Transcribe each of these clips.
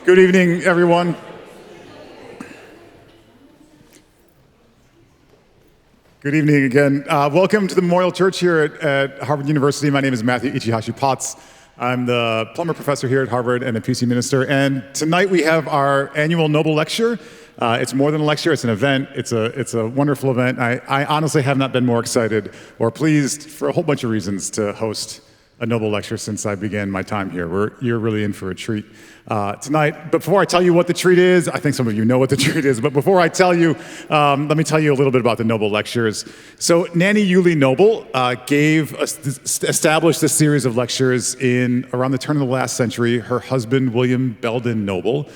Good evening, everyone. Good evening again. Welcome to the Memorial Church here at Harvard University. My name is Matthew Ichihashi Potts. I'm the Plummer professor here at Harvard and a Pusey minister. And tonight we have our annual Noble Lecture. It's more than a lecture, it's an event. It's a wonderful event. I honestly have not been more excited or pleased for a whole bunch of reasons to host a Noble Lecture since I began my time here. You're really in for a treat tonight. But before I tell you what the treat is, I think some of you know what the treat is, but before I tell you, let me tell you a little bit about the Noble Lectures. So Nanny Yuli Noble established this series of lectures around the turn of the last century. Her husband, William Belden Noble,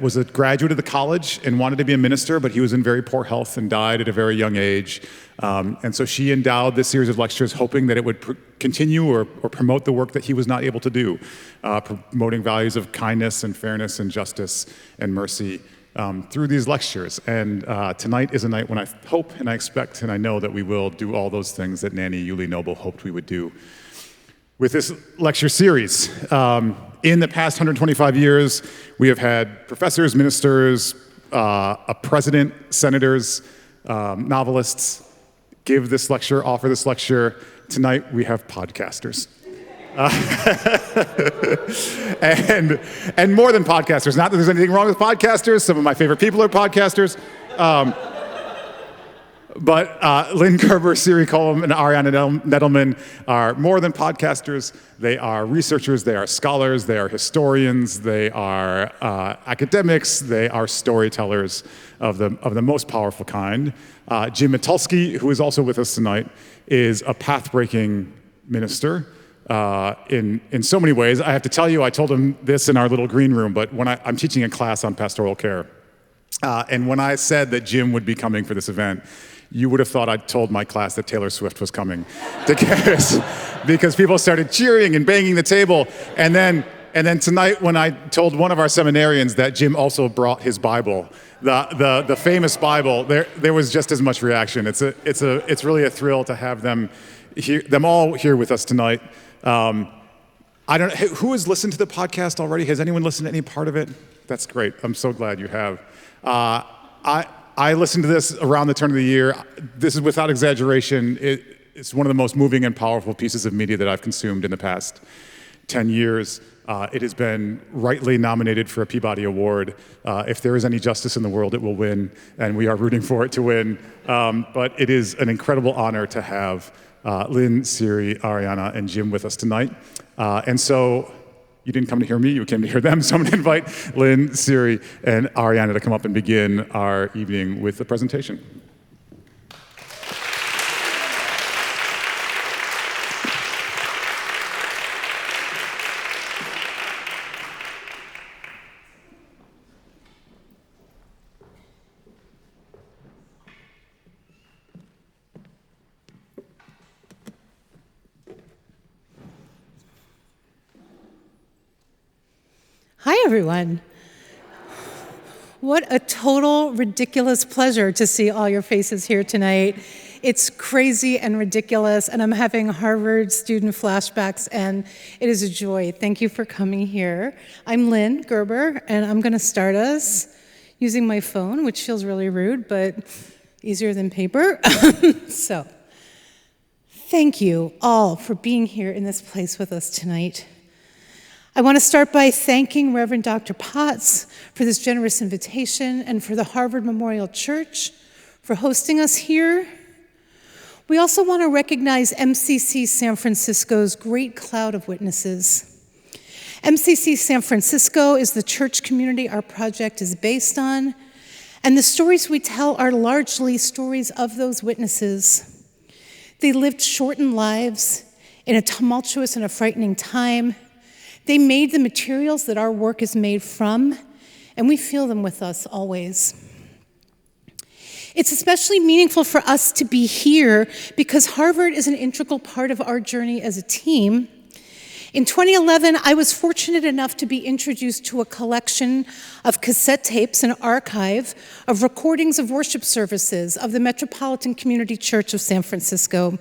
was a graduate of the college and wanted to be a minister, but he was in very poor health and died at a very young age. And so she endowed this series of lectures hoping that it would continue or promote the work that he was not able to do, promoting values of kindness and fairness and justice and mercy through these lectures. And tonight is a night when I hope and I expect and I know that we will do all those things that Nanny Yuli Noble hoped we would do. With this lecture series, in the past 125 years, we have had professors, ministers, a president, senators, novelists give this lecture, offer this lecture. Tonight, we have podcasters. And more than podcasters. Not that there's anything wrong with podcasters. Some of my favorite people are podcasters. But Lynne Gerber, Siri Colom, and Ariana Nedelman are more than podcasters. They are researchers, they are scholars, they are historians, they are academics, they are storytellers of the most powerful kind. Jim Mitulski, who is also with us tonight, is a path-breaking minister in so many ways. I have to tell you, I told him this in our little green room, but when I'm teaching a class on pastoral care, and when I said that Jim would be coming for this event, you would have thought I'd told my class that Taylor Swift was coming to campus because people started cheering and banging the table. And then tonight, when I told one of our seminarians that Jim also brought his Bible, the famous Bible, there was just as much reaction. It's really a thrill to have them all here with us tonight. I don't know who has listened to the podcast already. Has anyone listened to any part of it? That's great. I'm so glad you have. I listened to this around the turn of the year. This is without exaggeration. It's one of the most moving and powerful pieces of media that I've consumed in the past 10 years. It has been rightly nominated for a Peabody Award. If there is any justice in the world, it will win, and we are rooting for it to win. But it is an incredible honor to have Lynne, Siri, Ariana, and Jim with us tonight. And so you didn't come to hear me, you came to hear them. So I'm going to invite Lynne, Siri, and Ariana to come up and begin our evening with the presentation. Hi, everyone. What a total ridiculous pleasure to see all your faces here tonight. It's crazy and ridiculous, and I'm having Harvard student flashbacks, and it is a joy. Thank you for coming here. I'm Lynne Gerber, and I'm going to start us using my phone, which feels really rude, but easier than paper. So, thank you all for being here in this place with us tonight. I want to start by thanking Reverend Dr. Potts for this generous invitation and for the Harvard Memorial Church for hosting us here. We also want to recognize MCC San Francisco's great cloud of witnesses. MCC San Francisco is the church community our project is based on, and the stories we tell are largely stories of those witnesses. They lived shortened lives in a tumultuous and a frightening time. They made the materials that our work is made from, and we feel them with us always. It's especially meaningful for us to be here because Harvard is an integral part of our journey as a team. In 2011, I was fortunate enough to be introduced to a collection of cassette tapes, an archive of recordings of worship services of the Metropolitan Community Church of San Francisco,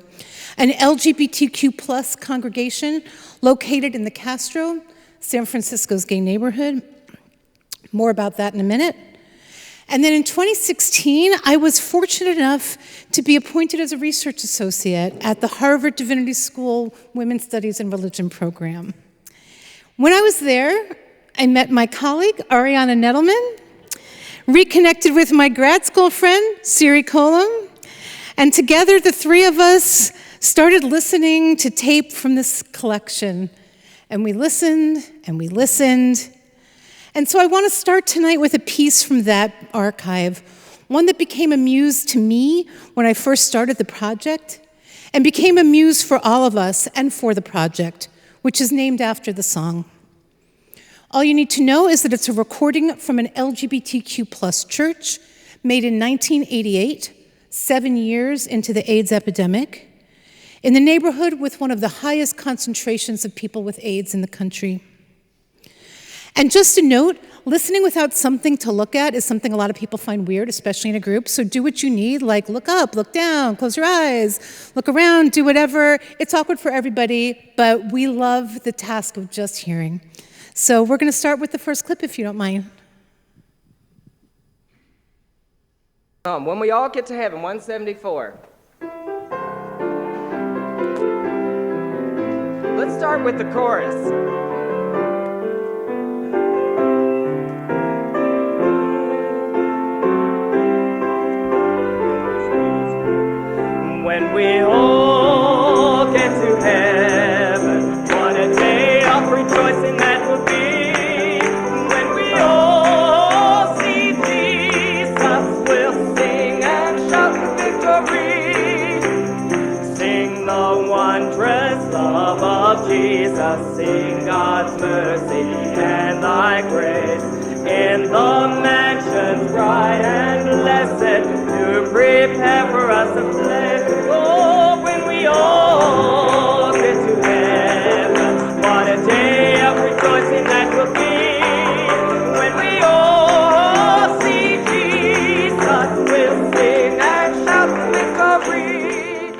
an LGBTQ+ congregation located in the Castro, San Francisco's gay neighborhood. More about that in a minute. And then in 2016, I was fortunate enough to be appointed as a research associate at the Harvard Divinity School Women's Studies and Religion program. When I was there, I met my colleague, Ariana Nedelman, reconnected with my grad school friend, Siri Colom, and together the three of us started listening to tape from this collection. And we listened, and we listened. And so I want to start tonight with a piece from that archive, one that became a muse to me when I first started the project, and became a muse for all of us and for the project, which is named after the song. All you need to know is that it's a recording from an LGBTQ+ church made in 1988, 7 years into the AIDS epidemic, in the neighborhood with one of the highest concentrations of people with AIDS in the country. And just a note, listening without something to look at is something a lot of people find weird, especially in a group. So do what you need, like look up, look down, close your eyes, look around, do whatever. It's awkward for everybody, but we love the task of just hearing. So we're going to start with the first clip, if you don't mind. When we all get to heaven, 174. Let's start with the chorus. When we all get to heaven, what a day of rejoicing that will be. When we all see Jesus, we'll sing and shout victory. Sing the wondrous love of Jesus, sing God's mercy and thy grace. In the mansions bright and blessed, to prepare for us a place. Oh, when we all get to heaven, what a day of rejoicing that will be. When we all see Jesus, we'll sing and shout victory.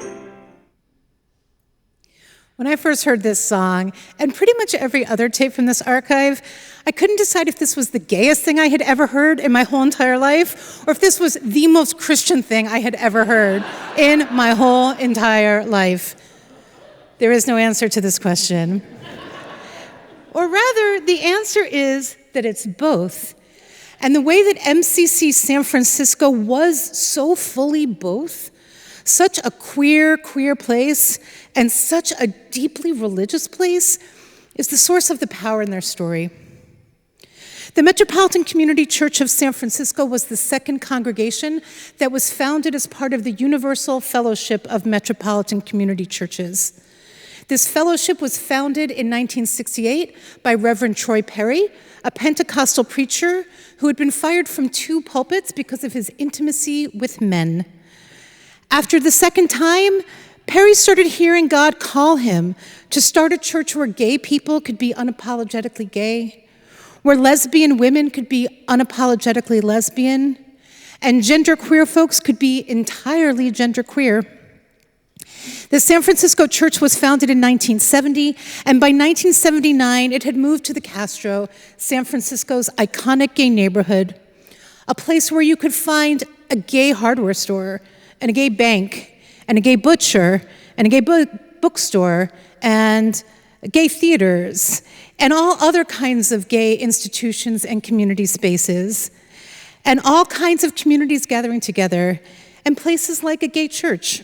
When I first heard this song, and pretty much every other tape from this archive, I couldn't decide if this was the gayest thing I had ever heard in my whole entire life, or if this was the most Christian thing I had ever heard in my whole entire life. There is no answer to this question. Or rather, the answer is that it's both. And the way that MCC San Francisco was so fully both, such a queer place, and such a deeply religious place, is the source of the power in their story. The Metropolitan Community Church of San Francisco was the second congregation that was founded as part of the Universal Fellowship of Metropolitan Community Churches. This fellowship was founded in 1968 by Reverend Troy Perry, a Pentecostal preacher who had been fired from 2 pulpits because of his intimacy with men. After the second time, Perry started hearing God call him to start a church where gay people could be unapologetically gay, where lesbian women could be unapologetically lesbian, and genderqueer folks could be entirely genderqueer. The San Francisco church was founded in 1970, and by 1979, it had moved to the Castro, San Francisco's iconic gay neighborhood, a place where you could find a gay hardware store, and a gay bank, and a gay butcher, and a gay bookstore, and gay theaters, and all other kinds of gay institutions and community spaces, and all kinds of communities gathering together, and places like a gay church.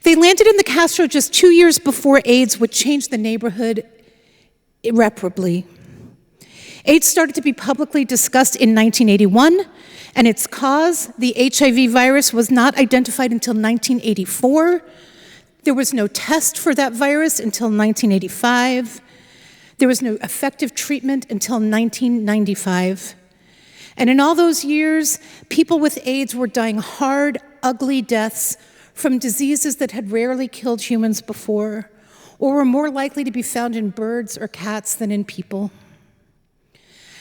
They landed in the Castro just 2 years before AIDS would change the neighborhood irreparably. AIDS started to be publicly discussed in 1981, and its cause, the HIV virus, was not identified until 1984. There was no test for that virus until 1985. There was no effective treatment until 1995. And in all those years, people with AIDS were dying hard, ugly deaths from diseases that had rarely killed humans before, or were more likely to be found in birds or cats than in people.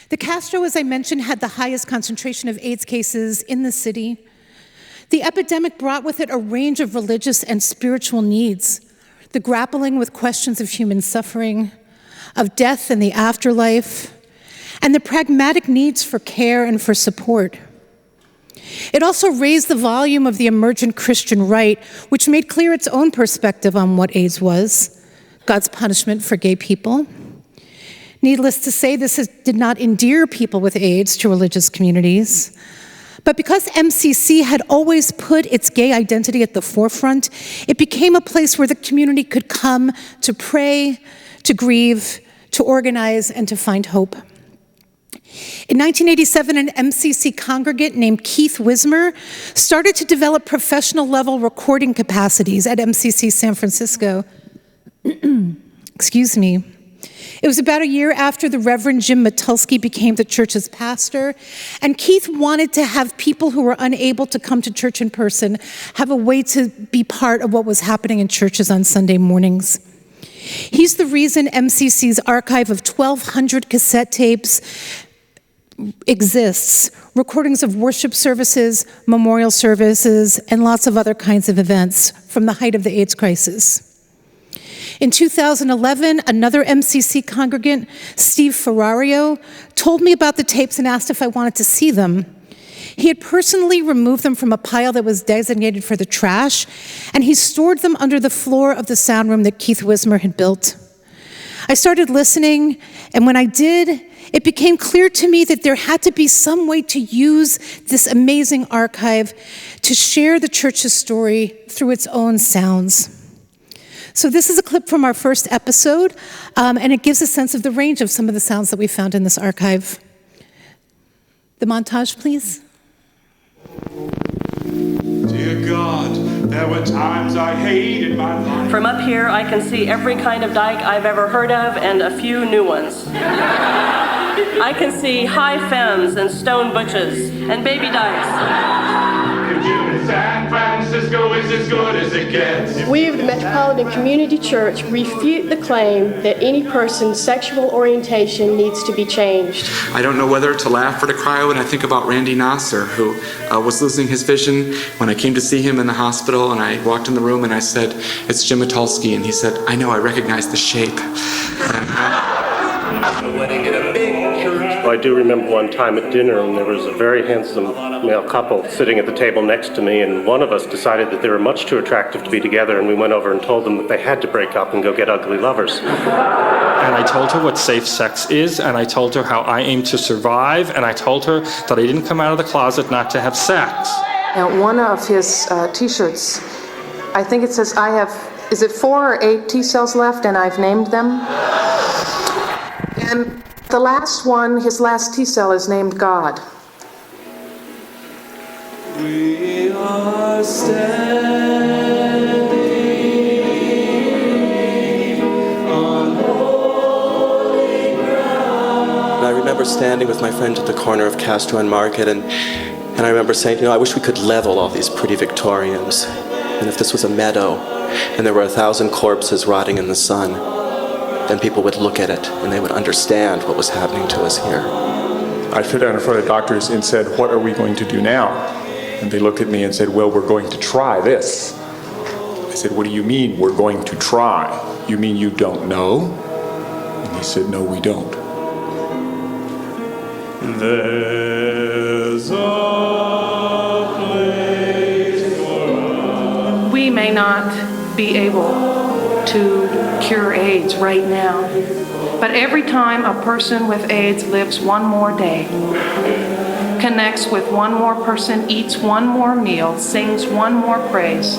The Castro, as I mentioned, had the highest concentration of AIDS cases in the city. The epidemic brought with it a range of religious and spiritual needs, the grappling with questions of human suffering, of death and the afterlife, and the pragmatic needs for care and for support. It also raised the volume of the emergent Christian right, which made clear its own perspective on what AIDS was, God's punishment for gay people. Needless to say, this did not endear people with AIDS to religious communities. But because MCC had always put its gay identity at the forefront, it became a place where the community could come to pray, to grieve, to organize, and to find hope. In 1987, an MCC congregant named Keith Wismer started to develop professional-level recording capacities at MCC San Francisco. Excuse me. It was about a year after the Reverend Jim Mitulski became the church's pastor, and Keith wanted to have people who were unable to come to church in person have a way to be part of what was happening in churches on Sunday mornings. He's the reason MCC's archive of 1,200 cassette tapes exists, recordings of worship services, memorial services, and lots of other kinds of events from the height of the AIDS crisis. In 2011, another MCC congregant, Steve Ferrario, told me about the tapes and asked if I wanted to see them. He had personally removed them from a pile that was designated for the trash, and he stored them under the floor of the sound room that Keith Wismer had built. I started listening, and when I did, it became clear to me that there had to be some way to use this amazing archive to share the church's story through its own sounds. So this is a clip from our first episode, and it gives a sense of the range of some of the sounds that we found in this archive. The montage, please. Dear God, there were times I hated my life. From up here, I can see every kind of dyke I've ever heard of and a few new ones. I can see high femmes and stone butches and baby dykes. San Francisco is as good as it gets. We of the Metropolitan Community Church refute the claim that any person's sexual orientation needs to be changed. I don't know whether to laugh or to cry when I think about Randy Nasser, who was losing his vision when I came to see him in the hospital, and I walked in the room and I said, "It's Jim Mitulski," and he said, "I know, I recognize the shape." I do remember one time at dinner, and there was a very handsome male couple sitting at the table next to me, and one of us decided that they were much too attractive to be together, and we went over and told them that they had to break up and go get ugly lovers. And I told her what safe sex is, and I told her how I aim to survive, and I told her that I didn't come out of the closet not to have sex. And one of his T-shirts, I think it says, is it 4 or 8 T-cells left, and I've named them? And the last one, his last T-cell is named God. We are standing on holy ground. I remember standing with my friend at the corner of Castro and Market, and I remember saying, I wish we could level all these pretty Victorians. And if this was a meadow, and there were 1,000 corpses rotting in the sun, then people would look at it and they would understand what was happening to us here. I stood down in front of doctors and said, "What are we going to do now?" And they looked at me and said, "Well, we're going to try this." I said, "What do you mean we're going to try? You mean you don't know?" And he said, "No, we don't." There's a place for us. We may not be able to cure AIDS right now, but every time a person with AIDS lives one more day, connects with one more person, eats one more meal, sings one more praise,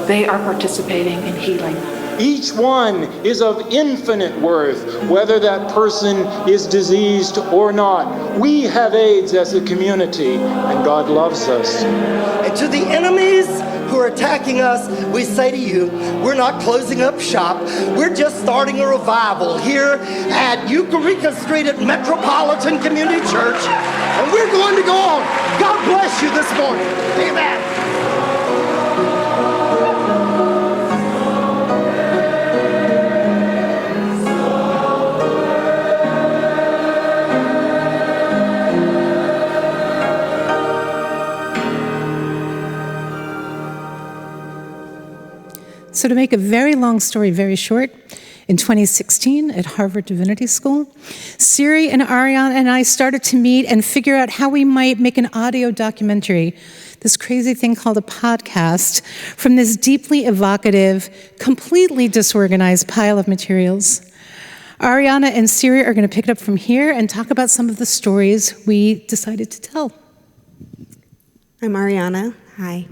they are participating in healing. Each one is of infinite worth, whether that person is diseased or not. We have AIDS as a community, and God loves us. And to the enemies who are attacking us, we say to you, we're not closing up shop. We're just starting a revival here at Eureka Street at Metropolitan Community Church, and we're going to go on. God bless you this morning. Amen. So to make a very long story very short, in 2016 at Harvard Divinity School. Siri and Ariana and I started to meet and figure out how we might make an audio documentary, this crazy thing called a podcast, from this deeply evocative, completely disorganized pile of materials. Ariana and Siri are going to pick it up from here and talk about some of the stories we decided to tell. I'm Ariana. Hi.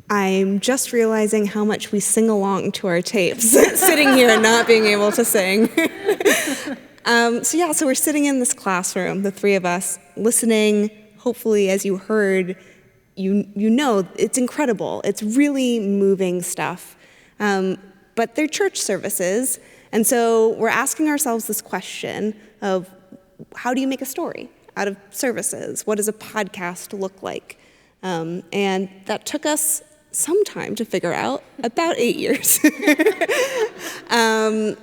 I'm just realizing how much we sing along to our tapes, sitting here and not being able to sing. So we're sitting in this classroom, the three of us, listening. Hopefully, as you heard, you know it's incredible. It's really moving stuff. But they're church services, and so we're asking ourselves this question of, how do you make a story out of services? What does a podcast look like? And that took us some time to figure out, about 8 years. And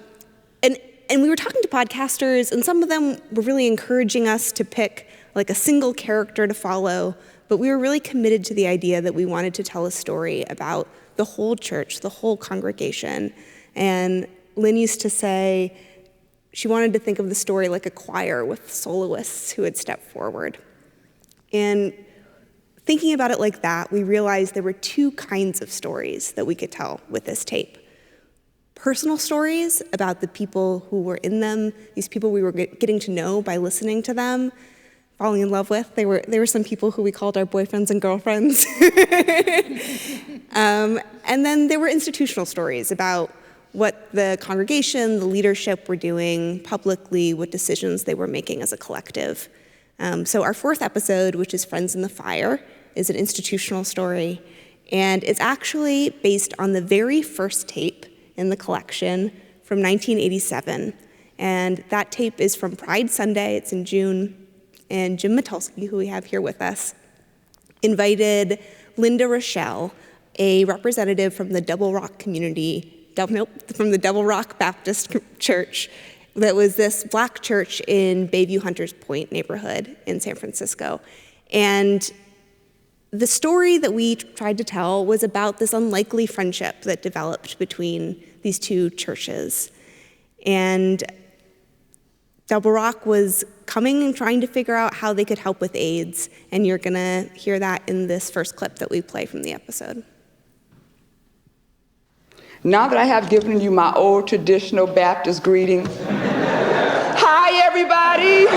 we were talking to podcasters, and some of them were really encouraging us to pick like a single character to follow, but we were really committed to the idea that we wanted to tell a story about the whole church, the whole congregation. And Lynne used to say she wanted to think of the story like a choir with soloists who had stepped forward. And thinking about it like that, we realized there were two kinds of stories that we could tell with this tape. Personal stories about the people who were in them, these people we were getting to know by listening to them, falling in love with. They were some people who we called our boyfriends and girlfriends. And then there were institutional stories about what the congregation, the leadership were doing publicly, what decisions they were making as a collective. So our fourth episode, which is Friends in the Fire, is an institutional story, and it's actually based on the very first tape in the collection from 1987. And that tape is from Pride Sunday, it's in June, and Jim Mitulski, who we have here with us, invited Linda Rochelle, a representative from the Double Rock community, from the Double Rock Baptist Church, that was this black church in Bayview Hunters Point neighborhood in San Francisco. And the story that we tried to tell was about this unlikely friendship that developed between these two churches. And Double Rock was coming and trying to figure out how they could help with AIDS, and you're gonna hear that in this first clip that we play from the episode. Now that I have given you my old traditional Baptist greeting, hi everybody!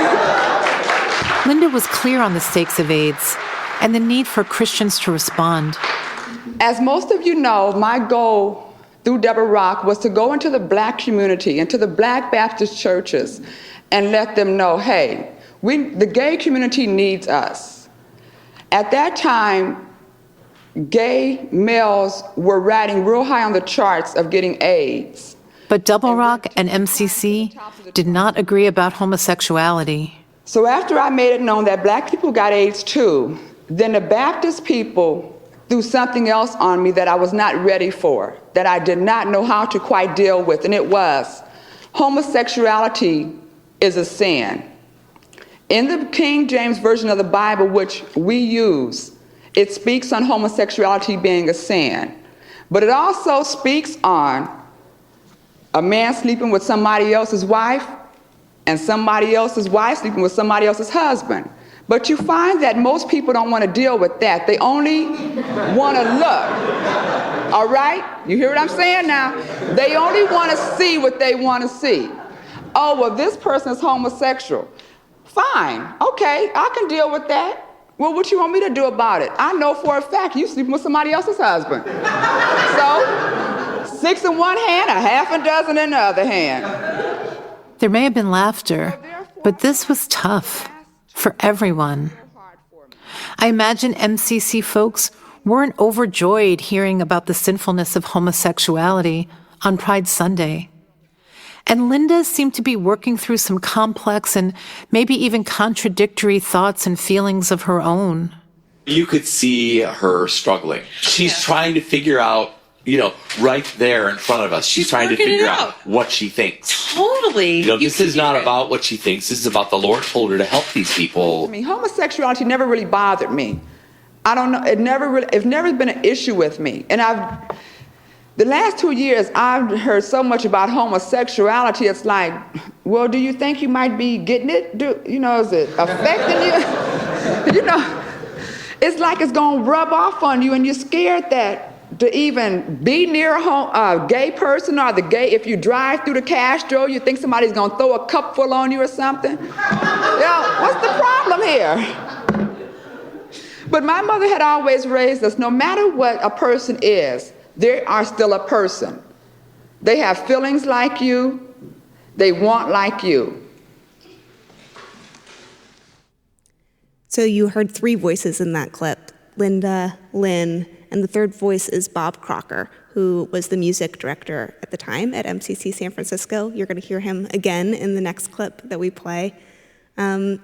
Linda was clear on the stakes of AIDS and the need for Christians to respond. As most of you know, my goal through Double Rock was to go into the black community, into the black Baptist churches, and let them know, hey, the gay community needs us. At that time, gay males were riding real high on the charts of getting AIDS. But Double Rock and MCC did not agree about homosexuality. So after I made it known that black people got AIDS too, then the Baptist people threw something else on me that I was not ready for, that I did not know how to quite deal with, and it was homosexuality is a sin. In the King James Version of the Bible, which we use, it speaks on homosexuality being a sin, but it also speaks on a man sleeping with somebody else's wife and somebody else's wife sleeping with somebody else's husband. But you find that most people don't want to deal with that. They only want to look. All right? You hear what I'm saying now? They only want to see what they want to see. Oh, well, this person is homosexual. Fine. Okay, I can deal with that. Well, what you want me to do about it? I know for a fact you sleeping with somebody else's husband. So, 6 in one hand, a half a dozen in the other hand. There may have been laughter, but this was tough for everyone. I imagine MCC folks weren't overjoyed hearing about the sinfulness of homosexuality on Pride Sunday. And Linda seemed to be working through some complex and maybe even contradictory thoughts and feelings of her own. You could see her struggling. She's trying to figure out, right there in front of us. She's trying to figure out what she thinks. Totally. This is not about what she thinks. This is about the Lord told her to help these people. I mean, homosexuality never really bothered me. I don't know. It's never been an issue with me. And The last 2 years, I've heard so much about homosexuality. It's like, well, do you think you might be getting it? Is it affecting you? It's like it's going to rub off on you, and you're scared that to even be near a gay person or if you drive through the Castro, you think somebody's going to throw a cupful on you or something. What's the problem here? But my mother had always raised us, no matter what a person is, they are still a person. They have feelings like you. They want like you. So you heard 3 voices in that clip, Linda, Lynn, and the third voice is Bob Crocker, who was the music director at the time at MCC San Francisco. You're going to hear him again in the next clip that we play. And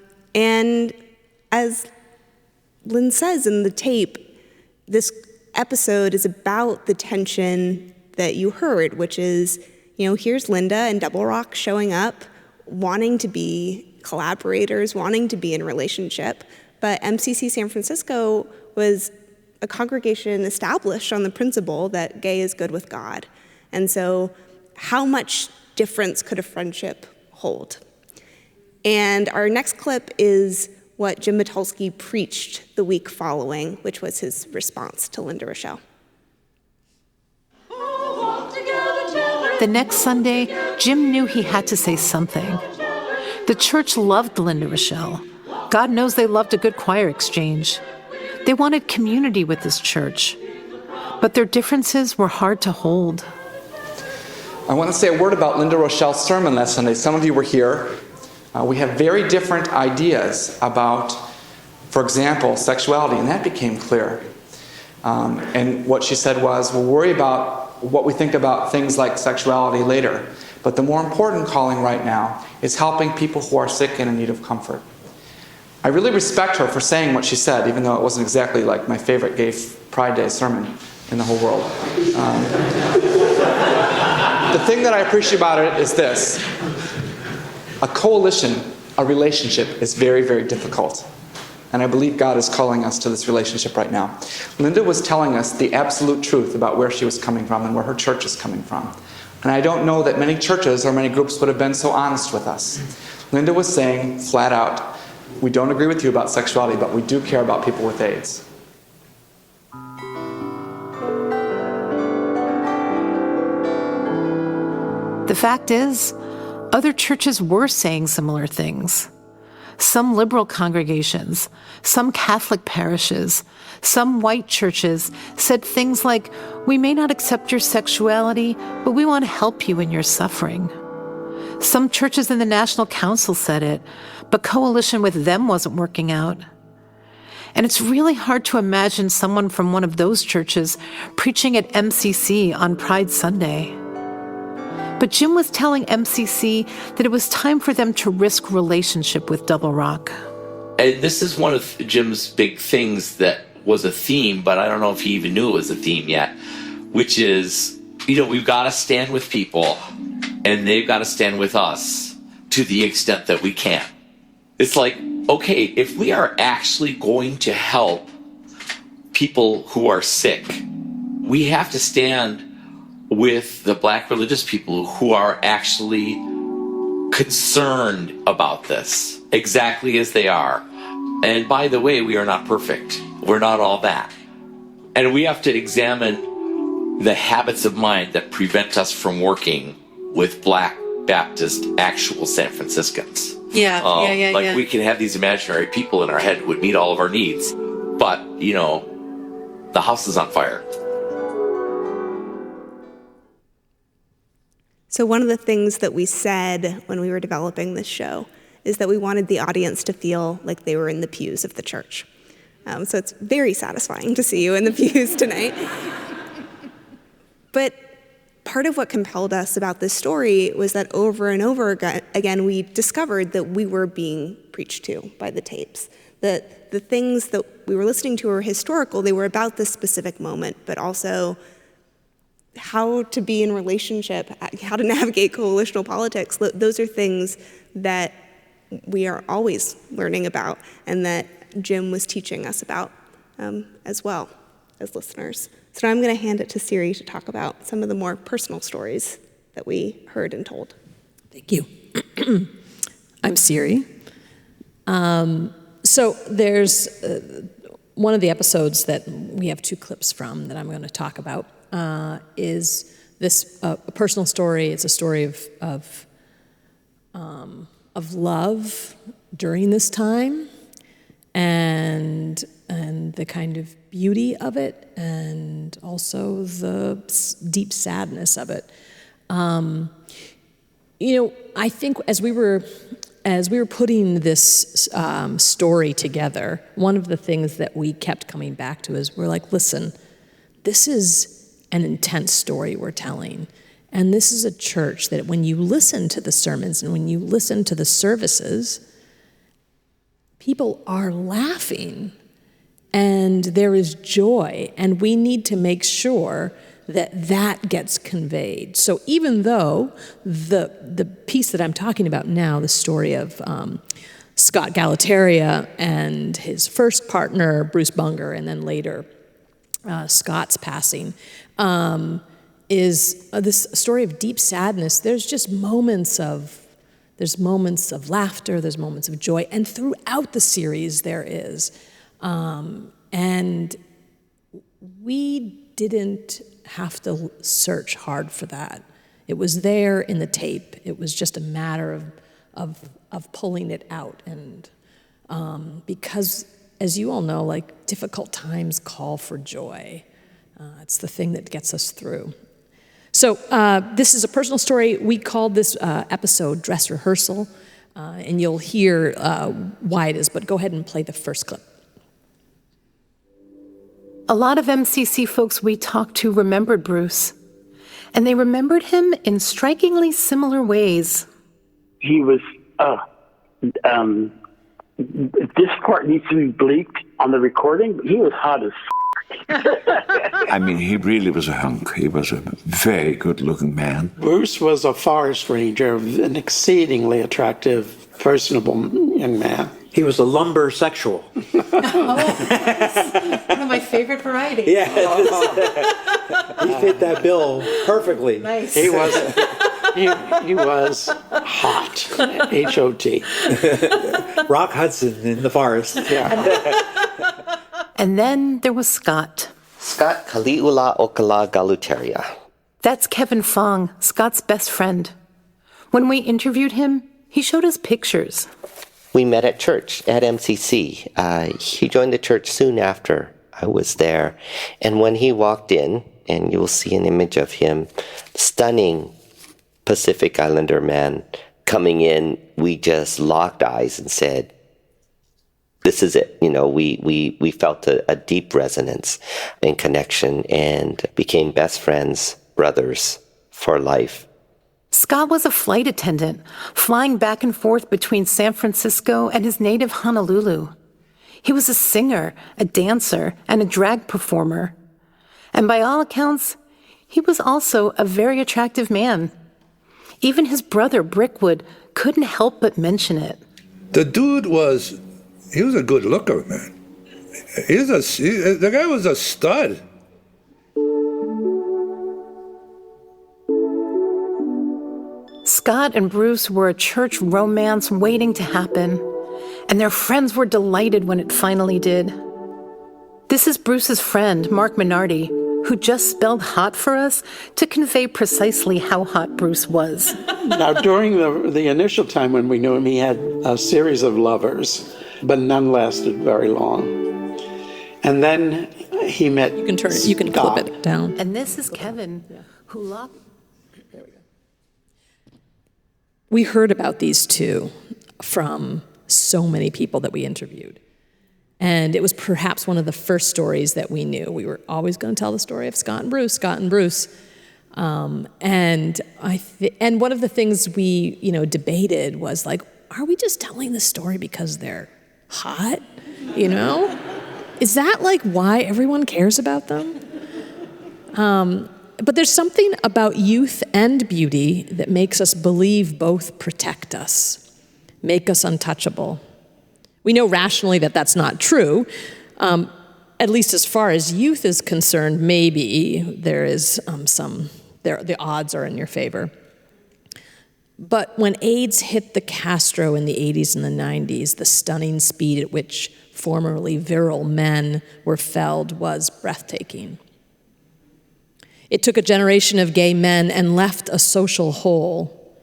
as Lynn says in the tape, this episode is about the tension that you heard, which is, here's Linda and Double Rock showing up, wanting to be collaborators, wanting to be in a relationship. But MCC San Francisco was a congregation established on the principle that gay is good with God. And so how much difference could a friendship hold? And our next clip is what Jim Mitulski preached the week following, which was his response to Linda Rochelle. The next Sunday, Jim knew he had to say something. The church loved Linda Rochelle. God knows they loved a good choir exchange. They wanted community with this church. But their differences were hard to hold. I want to say a word about Linda Rochelle's sermon last Sunday. Some of you were here. We have very different ideas about, for example, sexuality, and that became clear. And what she said was, we'll worry about what we think about things like sexuality later. But the more important calling right now is helping people who are sick and in need of comfort. I really respect her for saying what she said, even though it wasn't exactly like my favorite Gay Pride Day sermon in the whole world. The thing that I appreciate about it is this. A coalition, a relationship, is very, very difficult. And I believe God is calling us to this relationship right now. Linda was telling us the absolute truth about where she was coming from and where her church is coming from. And I don't know that many churches or many groups would have been so honest with us. Linda was saying, flat out, we don't agree with you about sexuality, but we do care about people with AIDS. The fact is, other churches were saying similar things. Some liberal congregations, some Catholic parishes, some white churches said things like, we may not accept your sexuality, but we want to help you in your suffering. Some churches in the National Council said it, but coalition with them wasn't working out. And it's really hard to imagine someone from one of those churches preaching at MCC on Pride Sunday. But Jim was telling MCC that it was time for them to risk relationship with Double Rock. And this is one of Jim's big things that was a theme, but I don't know if he even knew it was a theme yet, which is, we've got to stand with people, and they've got to stand with us to the extent that we can. It's like, okay, if we are actually going to help people who are sick, we have to stand with the Black religious people who are actually concerned about this, exactly as they are. And by the way, we are not perfect. We're not all that. And we have to examine the habits of mind that prevent us from working with Black Baptist actual San Franciscans. Yeah. We can have these imaginary people in our head who would meet all of our needs, but, the house is on fire. So one of the things that we said when we were developing this show is that we wanted the audience to feel like they were in the pews of the church. So it's very satisfying to see you in the pews tonight. But part of what compelled us about this story was that over and over again, we discovered that we were being preached to by the tapes. That the things that we were listening to were historical. They were about this specific moment, but also how to be in relationship, how to navigate coalitional politics. Those are things that we are always learning about and that Jim was teaching us about as well. as listeners. So now I'm going to hand it to Siri to talk about some of the more personal stories that we heard and told. Thank you. I'm Siri. So there's one of the episodes that we have 2 clips from that I'm going to talk about is this a personal story. It's a story of love during this time, and the kind of beauty of it, and also the deep sadness of it. I think as we were putting this story together, one of the things that we kept coming back to is we're like, listen, this is an intense story we're telling. And this is a church that when you listen to the sermons and when you listen to the services, people are laughing and there is joy. And we need to make sure that gets conveyed. So even though the piece that I'm talking about now, the story of Scott Galateria and his first partner, Bruce Bunger, and then later Scott's passing, is this story of deep sadness. There's moments of laughter, there's moments of joy, and throughout the series there is. And we didn't have to search hard for that. It was there in the tape. It was just a matter of pulling it out. And because, as you all know, like, difficult times call for joy. It's the thing that gets us through. So this is a personal story. We called this episode Dress Rehearsal, and you'll hear why it is, but go ahead and play the first clip. A lot of MCC folks we talked to remembered Bruce, and they remembered him in strikingly similar ways. He was, this part needs to be bleeped on the recording. He was hot as I mean, he really was a hunk. He was a very good-looking man. Bruce was a forest ranger, an exceedingly attractive, personable young man. He was a lumber sexual. One of my favorite varieties. Yeah, he fit that bill perfectly. Nice. He was hot, H-O-T. Rock Hudson in the forest. Yeah. And then there was Scott. Scott Kali'ula Okala Galuteria. That's Kevin Fong, Scott's best friend. When we interviewed him, he showed us pictures. We met at church at MCC. He joined the church soon after I was there. And when he walked in, and you'll see an image of him, stunning Pacific Islander man coming in, we just locked eyes and said, this is it. We felt a deep resonance and connection and became best friends, brothers for life. Scott was a flight attendant, flying back and forth between San Francisco and his native Honolulu. He was a singer, a dancer, and a drag performer. And by all accounts, he was also a very attractive man. Even his brother, Brickwood, couldn't help but mention it. The dude was a good looker, man. The guy was a stud. Scott and Bruce were a church romance waiting to happen, and their friends were delighted when it finally did. This is Bruce's friend, Mark Minardi, who just spelled hot for us to convey precisely how hot Bruce was. Now, during the initial time when we knew him, he had a series of lovers, but none lasted very long. And then he met You can clip it down. And this is Kevin, who locked... We heard about these two from so many people that we interviewed. And it was perhaps one of the first stories that we knew. We were always going to tell the story of Scott and Bruce. And one of the things we, debated was like, are we just telling the story because they're hot? Is that like why everyone cares about them? But there's something about youth and beauty that makes us believe both protect us, make us untouchable. We know rationally that that's not true. at least as far as youth is concerned, maybe there is the odds are in your favor. But when AIDS hit the Castro in the 80s and the 90s, the stunning speed at which formerly virile men were felled was breathtaking. It took a generation of gay men and left a social hole,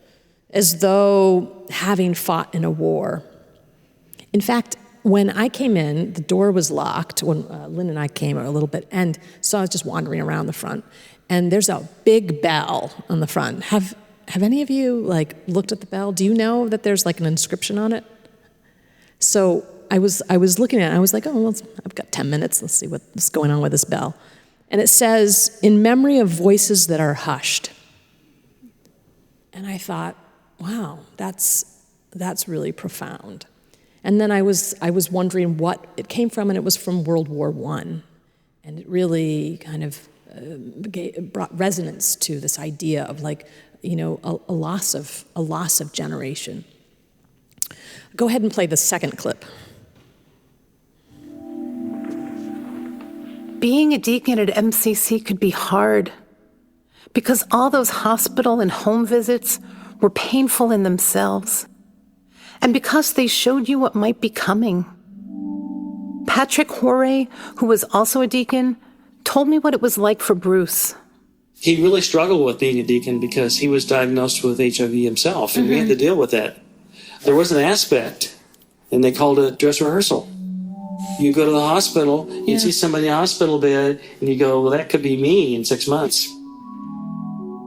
as though having fought in a war. In fact, when I came in, the door was locked when Lynne and I came a little bit, and so I was just wandering around the front, and there's a big bell on the front. Have any of you looked at the bell? Do you know that there's an inscription on it? So I was looking at it, and I was like, oh, well, I've got 10 minutes. Let's see what's going on with this bell. And it says, in memory of voices that are hushed. And I thought, wow, that's really profound. And then I was wondering what it came from, and it was from World War I. And it really kind of brought resonance to this idea of a loss of generation. Go ahead and play the second clip. Being a deacon at MCC could be hard because all those hospital and home visits were painful in themselves, and because they showed you what might be coming. Patrick Horay, who was also a deacon, told me what it was like for Bruce. He really struggled with being a deacon because he was diagnosed with HIV himself, and we had to deal with that. There was an aspect, and they called it dress rehearsal. You go to the hospital, you see somebody in the hospital bed, and you go, well, that could be me in 6 months.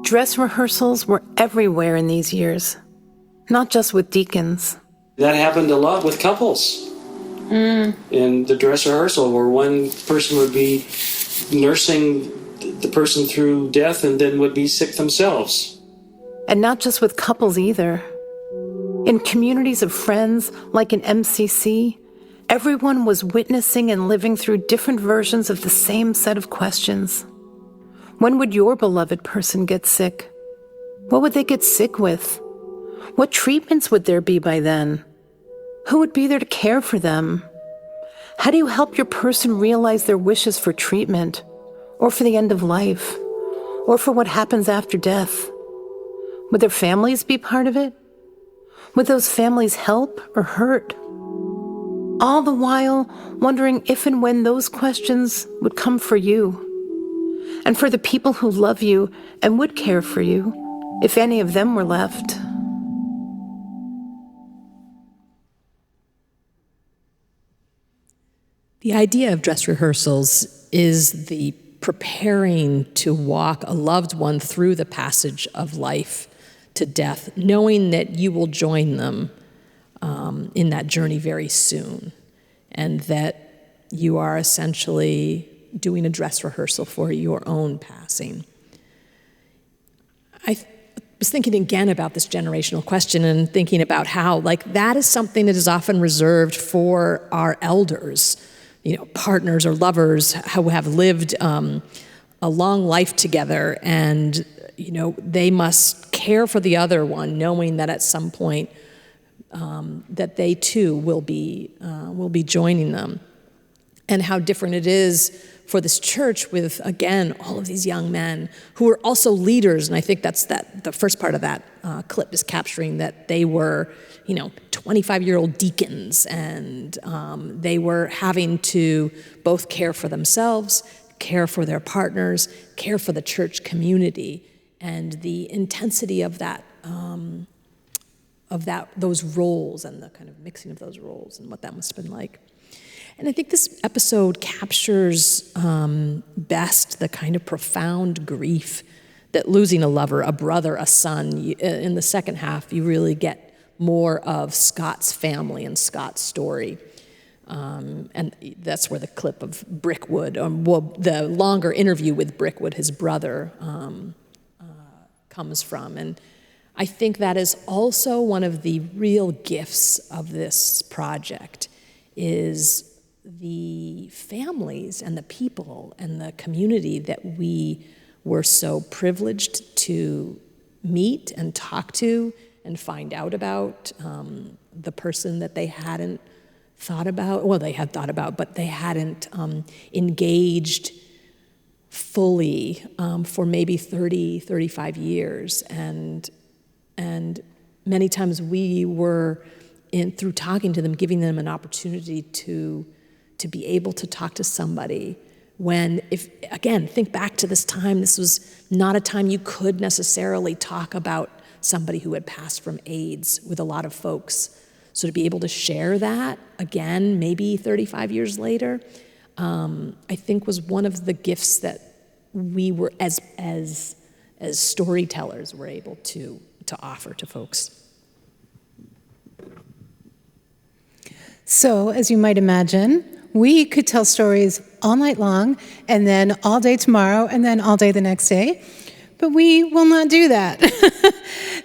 Dress rehearsals were everywhere in these years, not just with deacons. That happened a lot with couples. In the dress rehearsal, where one person would be nursing the person through death and then would be sick themselves. And not just with couples either. In communities of friends, like in MCC, everyone was witnessing and living through different versions of the same set of questions. When would your beloved person get sick? What would they get sick with? What treatments would there be by then? Who would be there to care for them? How do you help your person realize their wishes for treatment, or for the end of life, or for what happens after death? Would their families be part of it? Would those families help or hurt? All the while wondering if and when those questions would come for you, and for the people who love you and would care for you, if any of them were left. The idea of dress rehearsals is the preparing to walk a loved one through the passage of life to death, knowing that you will join them in that journey very soon, and that you are essentially doing a dress rehearsal for your own passing. I was thinking again about this generational question and thinking about how that is something that is often reserved for our elders, partners or lovers who have lived a long life together, and they must care for the other one, knowing that at some point that they too will be joining them. And how different it is for this church with, again, all of these young men who are also leaders. And I think the first part of that clip is capturing that they were 25-year-old deacons, and they were having to both care for themselves, care for their partners, care for the church community, and the intensity of those roles and the kind of mixing of those roles and what that must have been like. And I think this episode captures best the kind of profound grief that losing a lover, a brother, a son. In the second half, you really get more of Scott's family and Scott's story. And that's where the clip of Brickwood, the longer interview with Brickwood, his brother, comes from. And I think that is also one of the real gifts of this project, is the families and the people and the community that we were so privileged to meet and talk to and find out about, the person that they hadn't thought about, well, they had thought about, but they hadn't engaged fully for maybe 30, 35 years. And many times we were, through talking to them, giving them an opportunity to be able to talk to somebody when, again, think back to this time, this was not a time you could necessarily talk about somebody who had passed from AIDS with a lot of folks. So to be able to share that, again, maybe 35 years later, I think was one of the gifts that we were, as storytellers, were able to offer to folks. So, as you might imagine, we could tell stories all night long, and then all day tomorrow, and then all day the next day. But we will not do that.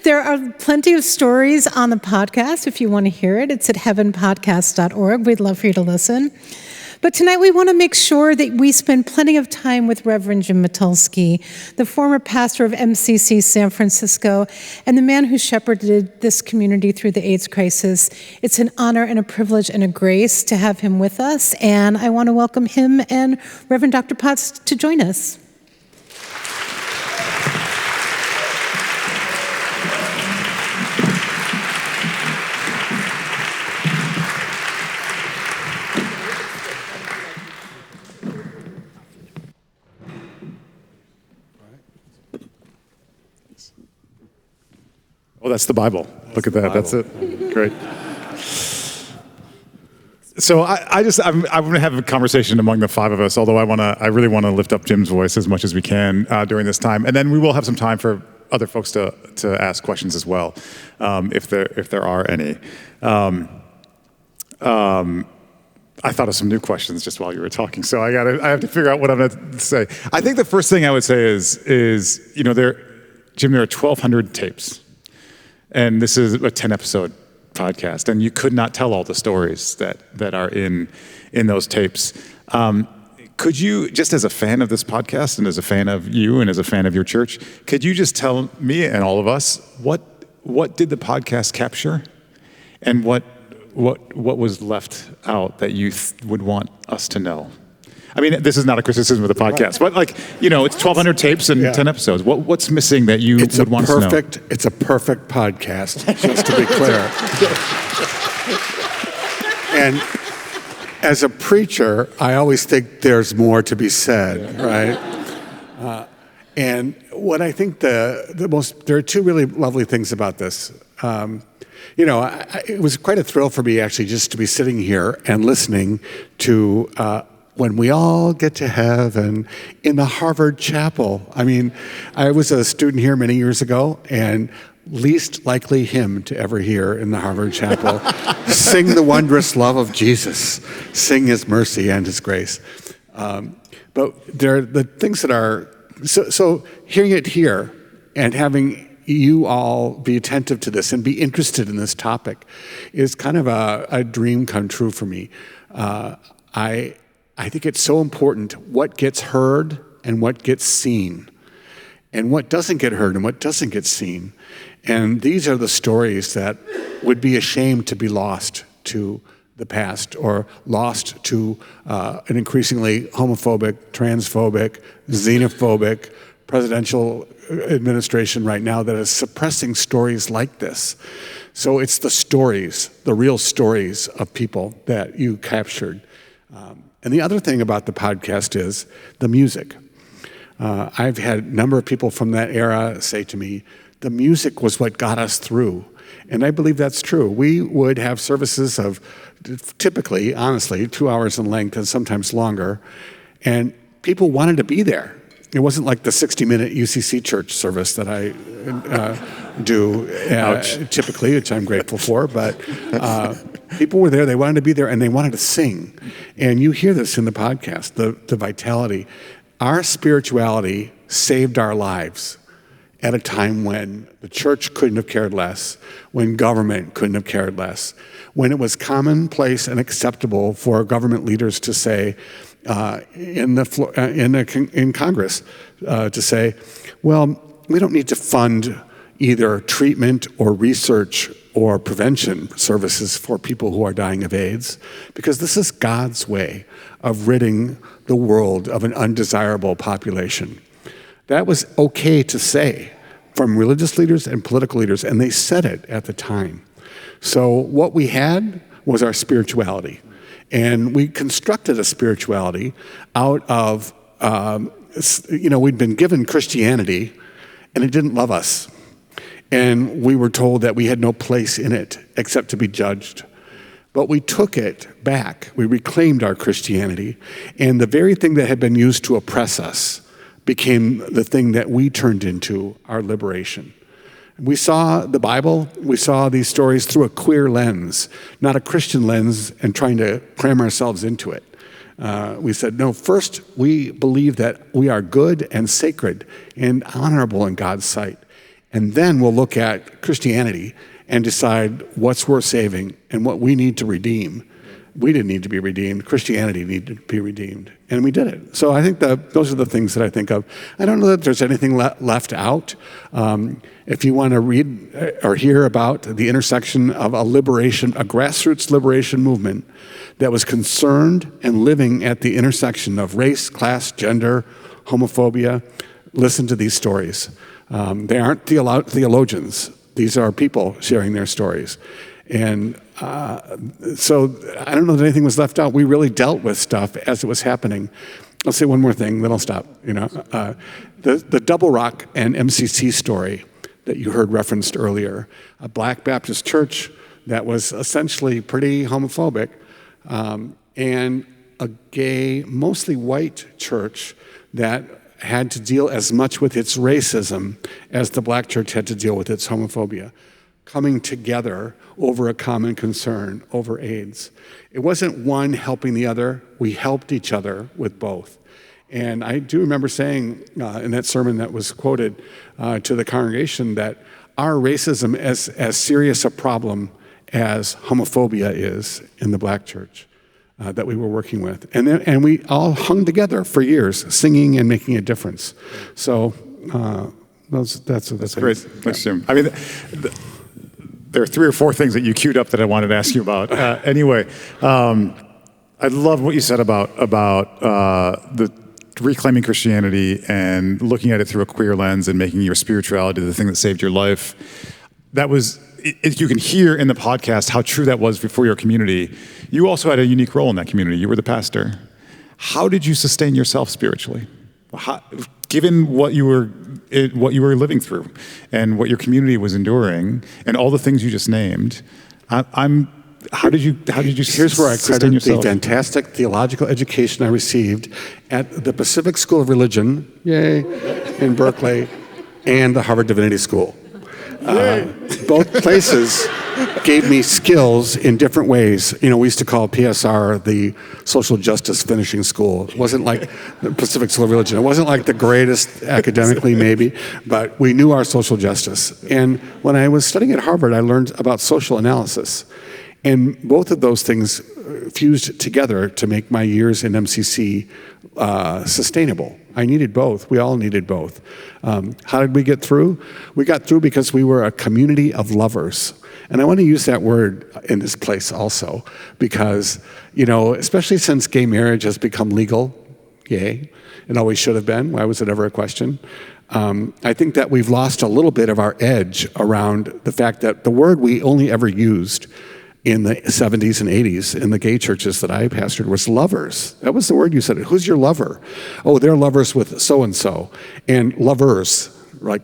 There are plenty of stories on the podcast if you want to hear it. It's at heavenpodcast.org. We'd love for you to listen. But tonight we want to make sure that we spend plenty of time with Reverend Jim Mitulski, the former pastor of MCC San Francisco, and the man who shepherded this community through the AIDS crisis. It's an honor and a privilege and a grace to have him with us, and I want to welcome him and Reverend Dr. Potts to join us. Oh, that's the Bible. Look at that. That's it. Great. So I'm going to have a conversation among the five of us, although I really want to lift up Jim's voice as much as we can during this time. And then we will have some time for other folks to ask questions as well, if there are any. I thought of some new questions just while you were talking, so I have to figure out what I'm going to say. I think the first thing I would say is Jim, there are 1,200 tapes. And this is a 10-episode podcast, and you could not tell all the stories that are in those tapes. Could you, just as a fan of this podcast and as a fan of you and as a fan of your church, could you just tell me and all of us what did the podcast capture, and what was left out that you would want us to know? I mean, this is not a criticism of the podcast, but it's 1,200 tapes and 10 episodes. What's missing that you would want us to know? It's a perfect podcast, just to be clear. And as a preacher, I always think there's more to be said, right? And what I think there are two really lovely things about this. It was quite a thrill for me, actually, just to be sitting here and listening to when we all get to heaven in the Harvard Chapel. I mean, I was a student here many years ago, and least likely hymn to ever hear in the Harvard Chapel. Sing the wondrous love of Jesus. Sing his mercy and his grace. But there are the things that are, so hearing it here and having you all be attentive to this and be interested in this topic is kind of a dream come true for me. I think it's so important what gets heard and what gets seen, and what doesn't get heard and what doesn't get seen. And these are the stories that would be ashamed to be lost to the past, or lost to an increasingly homophobic, transphobic, xenophobic presidential administration right now that is suppressing stories like this. So it's the stories, the real stories of people that you captured. And the other thing about the podcast is the music. I've had a number of people from that era say to me, the music was what got us through. And I believe that's true. We would have services of typically, honestly, 2 hours in length and sometimes longer. And people wanted to be there. It wasn't like the 60-minute UCC church service that I do typically, which I'm grateful for. But people were there, they wanted to be there, and they wanted to sing. And you hear this in the podcast, the vitality. Our spirituality saved our lives at a time when the church couldn't have cared less, when government couldn't have cared less, when it was commonplace and acceptable for government leaders to say, in Congress, to say, well, we don't need to fund either treatment or research or prevention services for people who are dying of AIDS, because this is God's way of ridding the world of an undesirable population. That was okay to say from religious leaders and political leaders, and they said it at the time. So what we had was our spirituality. And we constructed a spirituality out of, we'd been given Christianity, and it didn't love us. And we were told that we had no place in it except to be judged. But we took it back. We reclaimed our Christianity, and the very thing that had been used to oppress us became the thing that we turned into our liberation. We saw the Bible, we saw these stories through a queer lens, not a Christian lens, and trying to cram ourselves into it. We said, no, first we believe that we are good and sacred and honorable in God's sight. And then we'll look at Christianity and decide what's worth saving and what we need to redeem. We didn't need to be redeemed. Christianity needed to be redeemed. And we did it. So I think those are the things that I think of. I don't know that there's anything left out. If you want to read or hear about the intersection of a grassroots liberation movement that was concerned and living at the intersection of race, class, gender, homophobia, listen to these stories. They aren't theologians. These are people sharing their stories. And so I don't know that anything was left out. We really dealt with stuff as it was happening. I'll say one more thing, then I'll stop. The Double Rock and MCC story that you heard referenced earlier, a Black Baptist church that was essentially pretty homophobic, and a gay, mostly white church that had to deal as much with its racism as the black church had to deal with its homophobia, coming together over a common concern, over AIDS. It wasn't one helping the other. We helped each other with both. And I do remember saying in that sermon that was quoted to the congregation that our racism is as serious a problem as homophobia is in the black church that we were working with. And we all hung together for years, singing and making a difference. So that's great. Thanks, Jim. I mean, there are 3 or 4 things that you queued up that I wanted to ask you about. Anyway, I love what you said about the reclaiming Christianity and looking at it through a queer lens and making your spirituality the thing that saved your life. That was, you can hear in the podcast how true that was for your community. You also had a unique role in that community. You were the pastor. How did you sustain yourself spiritually? Given what you were living through and what your community was enduring and all the things you just named, how did you Here's where I credit the fantastic theological education I received at the Pacific School of Religion, yay, in Berkeley, and the Harvard Divinity School. Both places gave me skills in different ways. We used to call PSR the social justice finishing school. It wasn't like the Pacific School of Religion. It wasn't like the greatest academically, maybe, but we knew our social justice. And when I was studying at Harvard, I learned about social analysis. And both of those things fused together to make my years in MCC sustainable. I needed both. We all needed both. How did we get through? We got through because we were a community of lovers. And I want to use that word in this place also because, especially since gay marriage has become legal, yay, it always should have been. Why was it ever a question? I think that we've lost a little bit of our edge around the fact that the word we only ever used in the 70s and 80s in the gay churches that I pastored was lovers. That was the word you said. Who's your lover? Oh, they're lovers with so-and-so. And lovers, like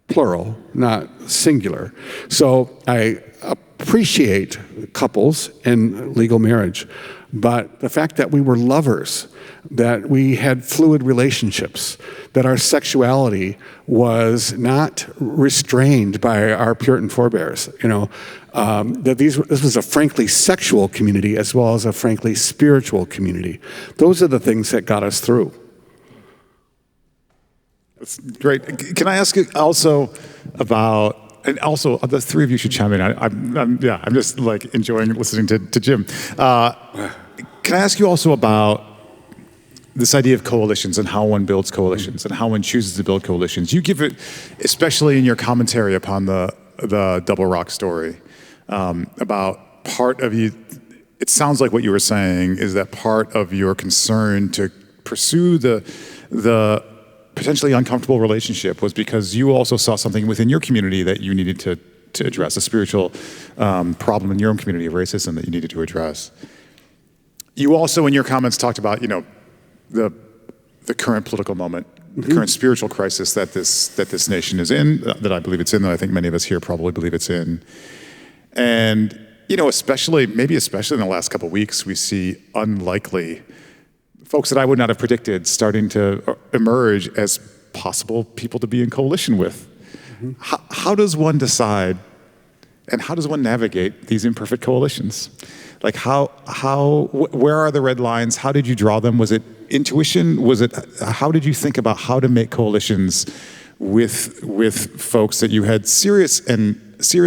plural, not singular. So I appreciate couples and legal marriage. But the fact that we were lovers, that we had fluid relationships, that our sexuality was not restrained by our Puritan forebears, that this was a frankly sexual community as well as a frankly spiritual community. Those are the things that got us through. That's great. Can I ask you also about, and also the 3 of you should chime in. I'm just like enjoying listening to Jim. Can I ask you also about this idea of coalitions and how one builds coalitions and how one chooses to build coalitions? You give it, especially in your commentary upon the Double Rock story, about part of you. It sounds like what you were saying is that part of your concern to pursue the potentially uncomfortable relationship was because you also saw something within your community that you needed to address, a spiritual problem in your own community of racism that you needed to address. You also, in your comments, talked about, the current political moment, the current spiritual crisis that this nation is in, that I believe it's in, that I think many of us here probably believe it's in. And, especially in the last couple of weeks, we see unlikely folks that I would not have predicted starting to emerge as possible people to be in coalition with. How does one decide, and how does one navigate these imperfect coalitions? Like where are the red lines? How did you draw them? Was it intuition? How did you think about how to make coalitions with folks that you had serious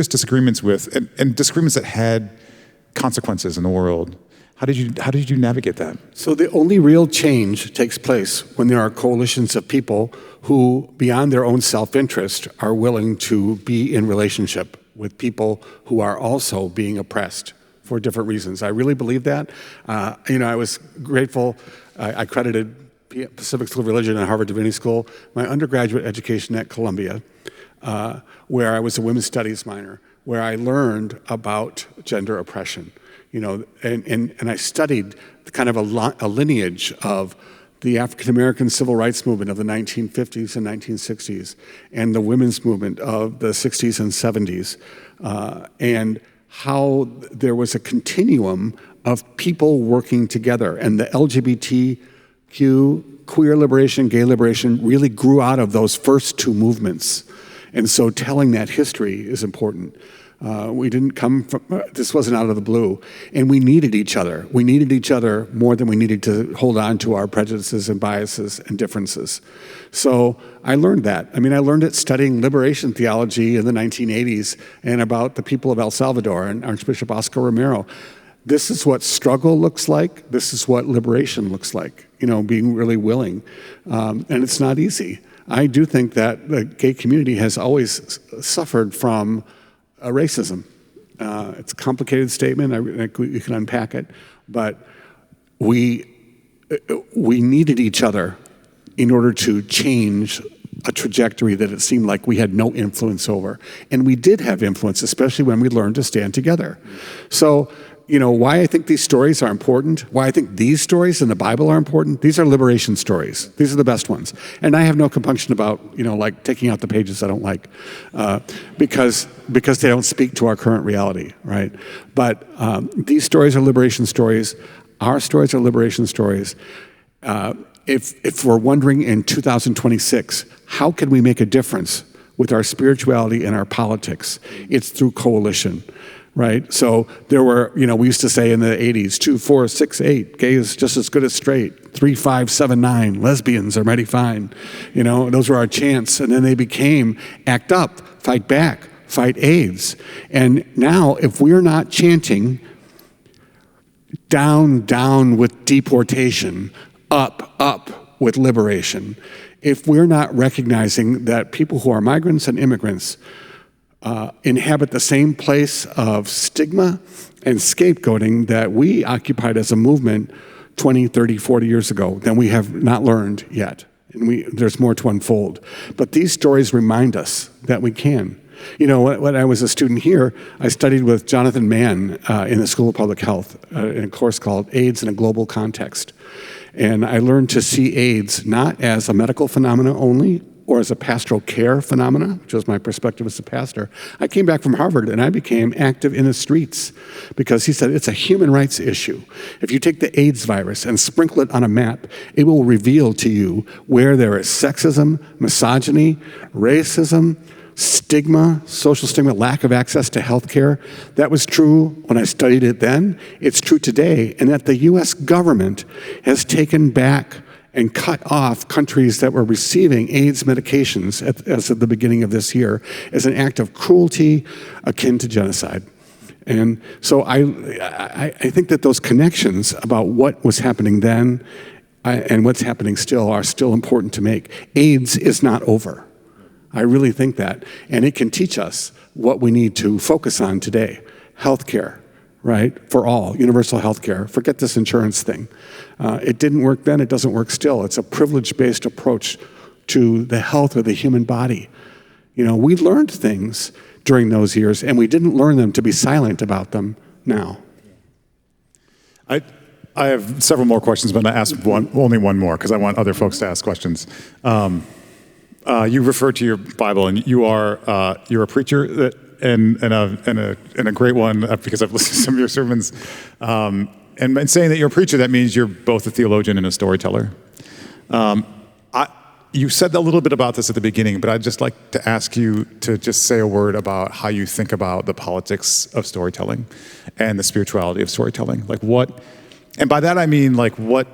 disagreements with, and disagreements that had consequences in the world? How did you navigate that? So the only real change takes place when there are coalitions of people who, beyond their own self-interest, are willing to be in relationship with people who are also being oppressed for different reasons. I really believe that. I was grateful. I credited Pacific School of Religion and Harvard Divinity School my undergraduate education at Columbia, where I was a women's studies minor, where I learned about gender oppression. And I studied kind of a lineage of the African American civil rights movement of the 1950s and 1960s, and the women's movement of the 60s and 70s, and how there was a continuum of people working together. And the LGBTQ, queer liberation, gay liberation, really grew out of those first two movements. And so telling that history is important. We didn't come from, this wasn't out of the blue. And we needed each other. We needed each other more than we needed to hold on to our prejudices and biases and differences. So I learned that. I learned it studying liberation theology in the 1980s and about the people of El Salvador and Archbishop Oscar Romero. This is what struggle looks like. This is what liberation looks like, being really willing. And it's not easy. I do think that the gay community has always suffered from racism. It's a complicated statement. You can unpack it, but we needed each other in order to change a trajectory that it seemed like we had no influence over. And we did have influence, especially when we learned to stand together. So, why I think these stories are important, why I think these stories in the Bible are important, these are liberation stories. These are the best ones. And I have no compunction about, like taking out the pages I don't like, because they don't speak to our current reality, right? But these stories are liberation stories. Our stories are liberation stories. If we're wondering in 2026, how can we make a difference with our spirituality and our politics? It's through coalition. Right? So there were, we used to say in the 80s, 2, 4, 6, 8, gay is just as good as straight, 3, 5, 7, 9, lesbians are mighty fine. Those were our chants. And then they became act up, fight back, fight AIDS. And now if we're not chanting down, down with deportation, up with liberation, if we're not recognizing that people who are migrants and immigrants inhabit the same place of stigma and scapegoating that we occupied as a movement 20, 30, 40 years ago, then we have not learned yet. And there's more to unfold. But these stories remind us that we can. When I was a student here, I studied with Jonathan Mann in the School of Public Health in a course called AIDS in a Global Context. And I learned to see AIDS not as a medical phenomenon only, or as a pastoral care phenomena, which was my perspective as a pastor. I came back from Harvard and I became active in the streets because he said it's a human rights issue. If you take the AIDS virus and sprinkle it on a map, it will reveal to you where there is sexism, misogyny, racism, stigma, social stigma, lack of access to health care. That was true when I studied it then. It's true today, and that the U.S. government has taken back and cut off countries that were receiving AIDS medications as of the beginning of this year as an act of cruelty akin to genocide. And so I think that those connections about what was happening then and what's happening still are still important to make. AIDS is not over. I really think that. And it can teach us what we need to focus on today. healthcare, right, for all, universal healthcare. Forget this insurance thing. It didn't work then, it doesn't work still. It's a privilege-based approach to the health of the human body. We learned things during those years, and we didn't learn them to be silent about them now. I have several more questions, but I'm going to ask only one more because I want other folks to ask questions. You refer to your Bible, and you're a preacher and a great one because I've listened to some of your sermons. And saying that you're a preacher, that means you're both a theologian and a storyteller. You said a little bit about this at the beginning, but I'd just like to ask you to just say a word about how you think about the politics of storytelling and the spirituality of storytelling. Like what, and by that I mean like what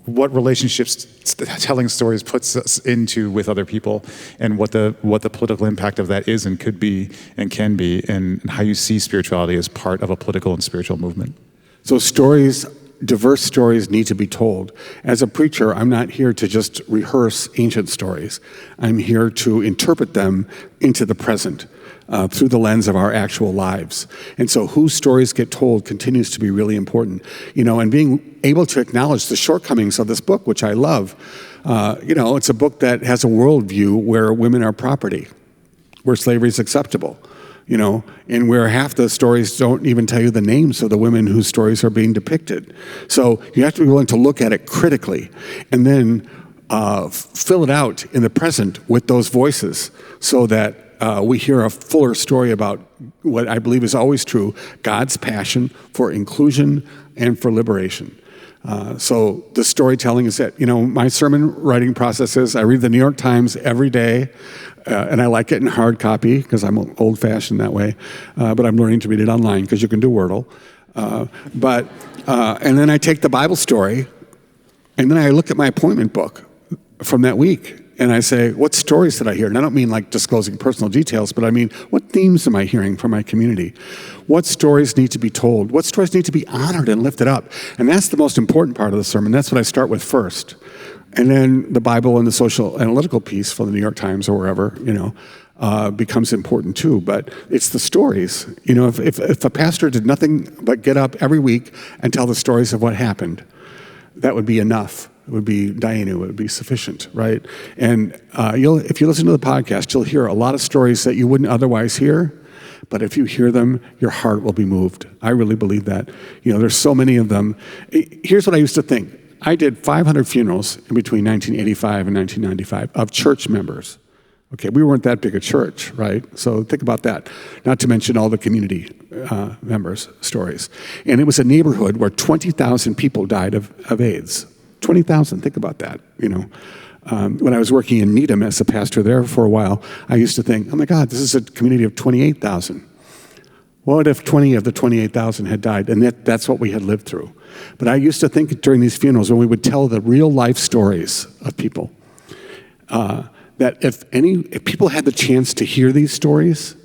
relationships telling stories puts us into with other people, and what the political impact of that is and could be and can be, and how you see spirituality as part of a political and spiritual movement. So diverse stories need to be told. As a preacher, I'm not here to just rehearse ancient stories. I'm here to interpret them into the present through the lens of our actual lives. And so whose stories get told continues to be really important. And being able to acknowledge the shortcomings of this book, which I love. It's a book that has a worldview where women are property, where slavery is acceptable. And where half the stories don't even tell you the names of the women whose stories are being depicted. So you have to be willing to look at it critically and then fill it out in the present with those voices so that we hear a fuller story about what I believe is always true, God's passion for inclusion and for liberation. So the storytelling is it. My sermon writing process is I read the New York Times every day, and I like it in hard copy because I'm old-fashioned that way, but I'm learning to read it online because you can do Wordle. And then I take the Bible story, and then I look at my appointment book from that week, and I say, what stories did I hear? And I don't mean like disclosing personal details, but I mean, what themes am I hearing from my community? What stories need to be told? What stories need to be honored and lifted up? And that's the most important part of the sermon. That's what I start with first. And then the Bible and the social analytical piece from the New York Times or wherever, becomes important too. But it's the stories. If a pastor did nothing but get up every week and tell the stories of what happened, that would be enough. It would be Dianu, it would be sufficient, right? And if you listen to the podcast, you'll hear a lot of stories that you wouldn't otherwise hear, but if you hear them, your heart will be moved. I really believe that. There's so many of them. Here's what I used to think. I did 500 funerals in between 1985 and 1995 of church members. Okay, we weren't that big a church, right? So think about that. Not to mention all the community members' stories. And it was a neighborhood where 20,000 people died of AIDS. 20,000, think about that, When I was working in Needham as a pastor there for a while, I used to think, oh my God, this is a community of 28,000. What if 20 of the 28,000 had died? And that's what we had lived through. But I used to think during these funerals, when we would tell the real life stories of people, that if people had the chance to hear these stories,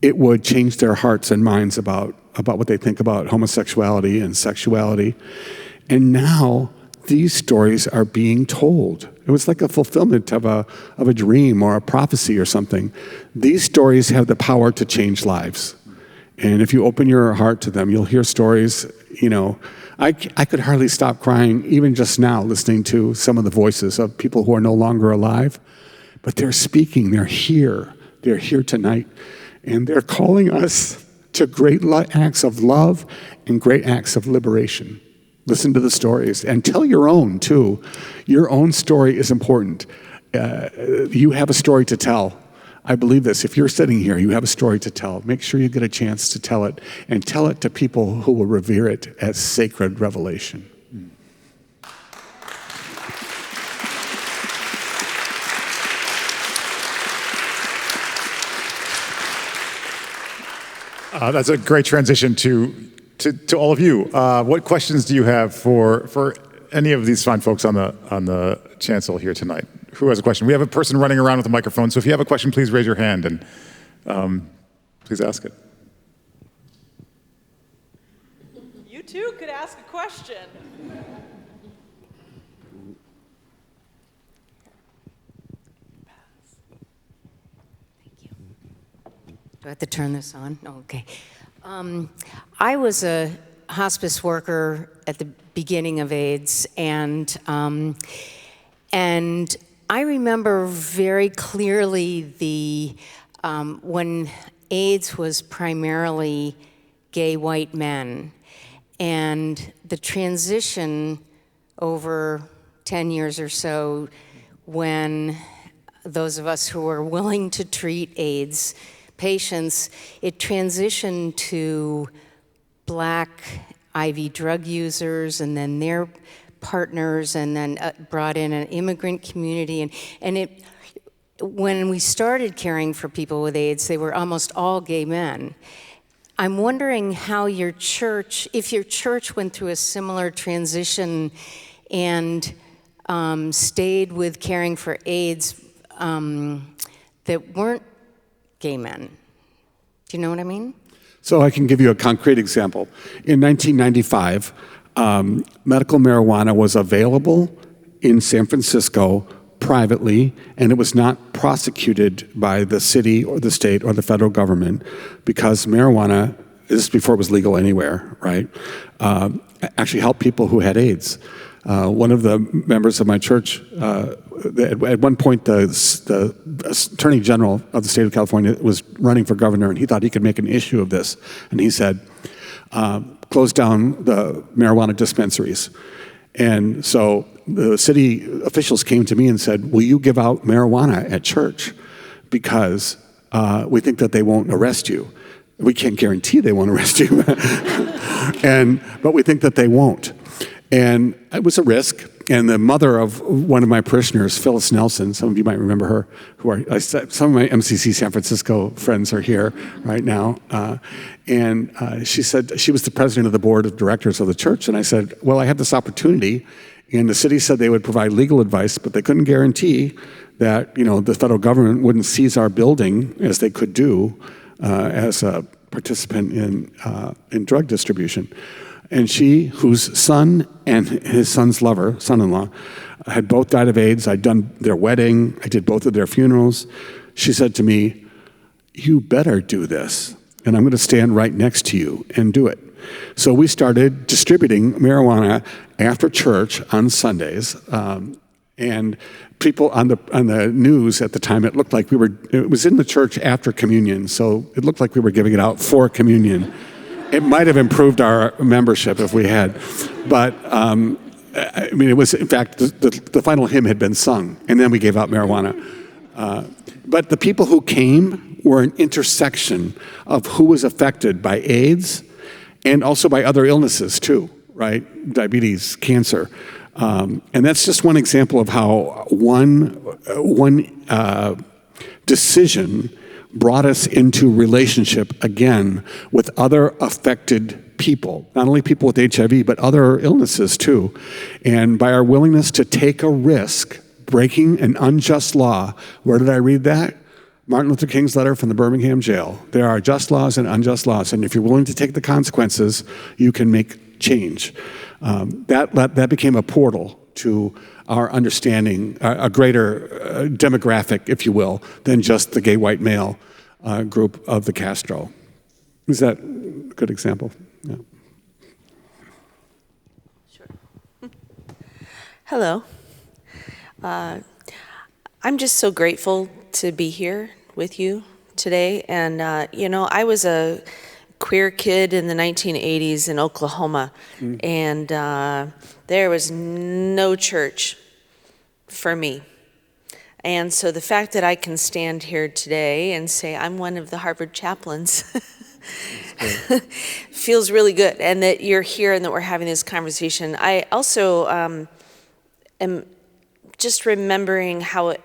it would change their hearts and minds about what they think about homosexuality and sexuality. And now these stories are being told. It was like a fulfillment of a dream or a prophecy or something. These stories have the power to change lives. And if you open your heart to them, you'll hear stories, I could hardly stop crying even just now listening to some of the voices of people who are no longer alive. But they're speaking, they're here tonight. And they're calling us to great acts of love and great acts of liberation. Listen to the stories and tell your own too. Your own story is important. You have a story to tell. I believe this. If you're sitting here, you have a story to tell. Make sure you get a chance to tell it, and tell it to people who will revere it as sacred revelation. That's a great transition to all of you. What questions do you have for any of these fine folks on the chancel here tonight? Who has a question? We have a person running around with a microphone, so if you have a question, please raise your hand and please ask it. You too could ask a question. Do I have to turn this on? Oh, okay. I was a hospice worker at the beginning of AIDS, and I remember very clearly when AIDS was primarily gay white men, and the transition over 10 years or so when those of us who were willing to treat AIDS patients, it transitioned to Black IV drug users and then their partners, and then brought in an immigrant community. And when we started caring for people with AIDS, they were almost all gay men. I'm wondering how your church, if your church went through a similar transition and stayed with caring for AIDS that weren't gay men. Do you know what I mean? So I can give you a concrete example. In 1995, medical marijuana was available in San Francisco privately, and it was not prosecuted by the city or the state or the federal government because marijuana, this is before it was legal anywhere, right, actually helped people who had AIDS. One of the members of my church, at one point the Attorney General of the state of California was running for governor, and he thought he could make an issue of this. And he said, close down the marijuana dispensaries. And so the city officials came to me and said, will you give out marijuana at church? Because we think that they won't arrest you. We can't guarantee they won't arrest you, but we think that they won't. And it was a risk. And the mother of one of my parishioners, Phyllis Nelson, some of you might remember her, some of my MCC San Francisco friends are here right now. And she said, she was the president of the board of directors of the church. And I said, well, I have this opportunity. And the city said they would provide legal advice, but they couldn't guarantee that, the federal government wouldn't seize our building as they could do as a participant in drug distribution. And she, whose son and his son's lover, son-in-law, had both died of AIDS. I'd done their wedding. I did both of their funerals. She said to me, you better do this, and I'm going to stand right next to you and do it. So we started distributing marijuana after church on Sundays, and people on the news at the time, it looked like it was in the church after communion, so it looked like we were giving it out for communion. It might have improved our membership if we had. But, it was, in fact, the final hymn had been sung, and then we gave out marijuana. But the people who came were an intersection of who was affected by AIDS and also by other illnesses, too, right? Diabetes, cancer. And that's just one example of how one decision brought us into relationship again with other affected people, not only people with HIV, but other illnesses too. And by our willingness to take a risk, breaking an unjust law, where did I read that? Martin Luther King's letter from the Birmingham jail. There are just laws and unjust laws, and if you're willing to take the consequences, you can make change. That became a portal to our understanding, a greater demographic, if you will, than just the gay white male group of the Castro. Is that a good example? Yeah. Sure. Hello. I'm just so grateful to be here with you today. And, I was a queer kid in the 1980s in Oklahoma, and there was no church for me. And so the fact that I can stand here today and say I'm one of the Harvard chaplains feels really good, and that you're here and that we're having this conversation. I also am just remembering how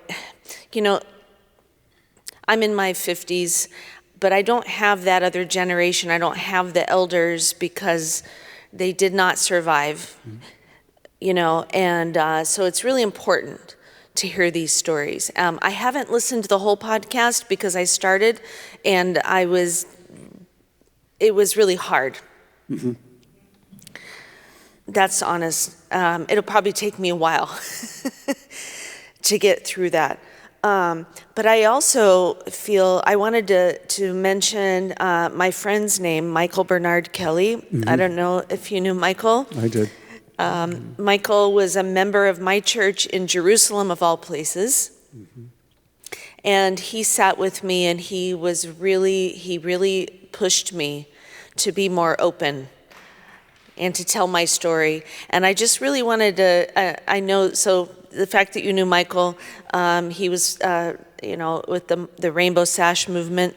I'm in my 50s, but I don't have that other generation. I don't have the elders because they did not survive, and so it's really important to hear these stories. I haven't listened to the whole podcast because I started and it was really hard. Mm-hmm. That's honest. It'll probably take me a while to get through that. But I also feel I wanted to mention my friend's name, Michael Bernard Kelly. Mm-hmm. I don't know if you knew Michael. I did. Michael was a member of my church in Jerusalem, of all places. Mm-hmm. And he sat with me, and he really pushed me to be more open and to tell my story. And I just really wanted to, I know, so the fact that you knew Michael, he was, with the Rainbow Sash movement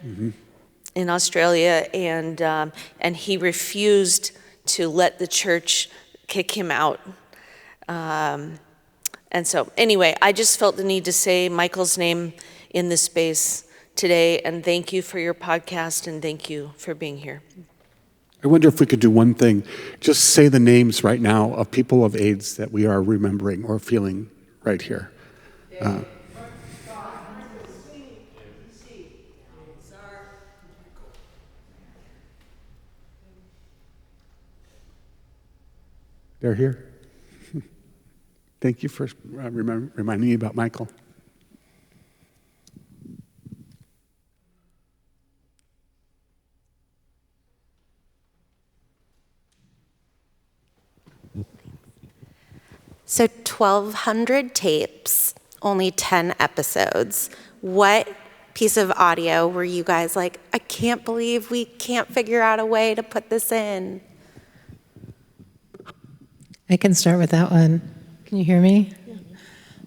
in Australia, and he refused to let the church kick him out. And so, anyway, I just felt the need to say Michael's name in this space today, and thank you for your podcast, and thank you for being here. I wonder if we could do one thing. Just say the names right now of people of AIDS that we are remembering or feeling right here. They're here. Thank you for reminding me about Michael. So 1,200 tapes, only 10 episodes. What piece of audio were you guys like, I can't believe we can't figure out a way to put this in? I can start with that one. Can you hear me?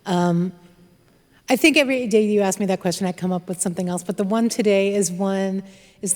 I think every day you ask me that question, I come up with something else. But the one today is the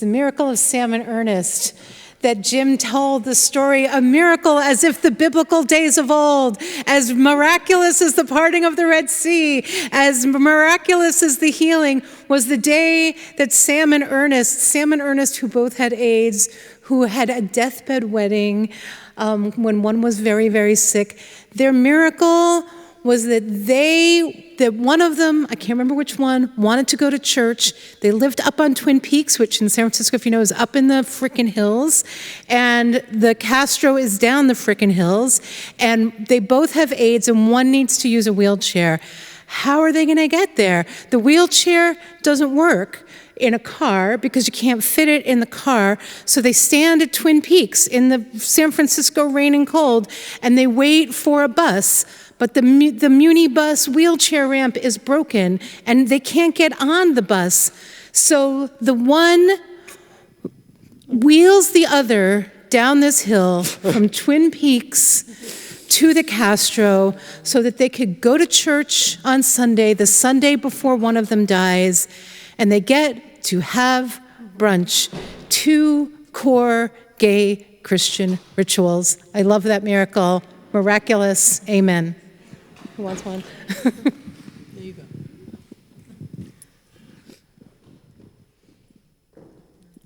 miracle of Sam and Ernest, that Jim told the story, a miracle as if the biblical days of old, as miraculous as the parting of the Red Sea, as miraculous as the healing, was the day that Sam and Ernest, who both had AIDS, who had a deathbed wedding when one was very, very sick, their miracle was that one of them, I can't remember which one, wanted to go to church. They lived up on Twin Peaks, which in San Francisco, if you know, is up in the frickin' hills. And the Castro is down the frickin' hills. And they both have AIDS, and one needs to use a wheelchair. How are they going to get there? The wheelchair doesn't work in a car because you can't fit it in the car. So they stand at Twin Peaks in the San Francisco rain and cold, and they wait for a bus. But the Muni bus wheelchair ramp is broken, and they can't get on the bus. So the one wheels the other down this hill from Twin Peaks to the Castro so that they could go to church on Sunday, the Sunday before one of them dies, and they get to have brunch. 2 core gay Christian rituals. I love that miracle. Miraculous. Amen. Who wants one? There you go.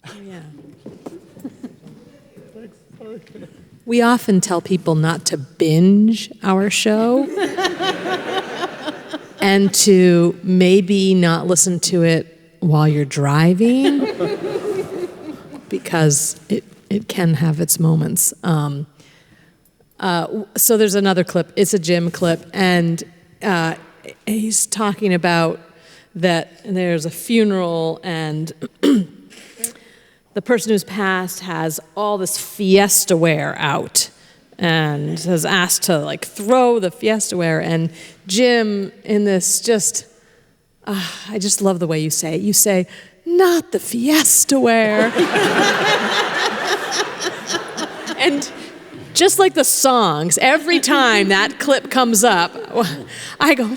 Oh, yeah. We often tell people not to binge our show and to maybe not listen to it while you're driving because it can have its moments. So there's another clip. It's a Jim clip, and he's talking about that there's a funeral, and the person who's passed has all this fiesta wear out, and has asked to throw the fiesta wear. And Jim, in this, I just love the way you say it. You say, "Not the fiesta wear," and. Just like the songs, every time that clip comes up, I go,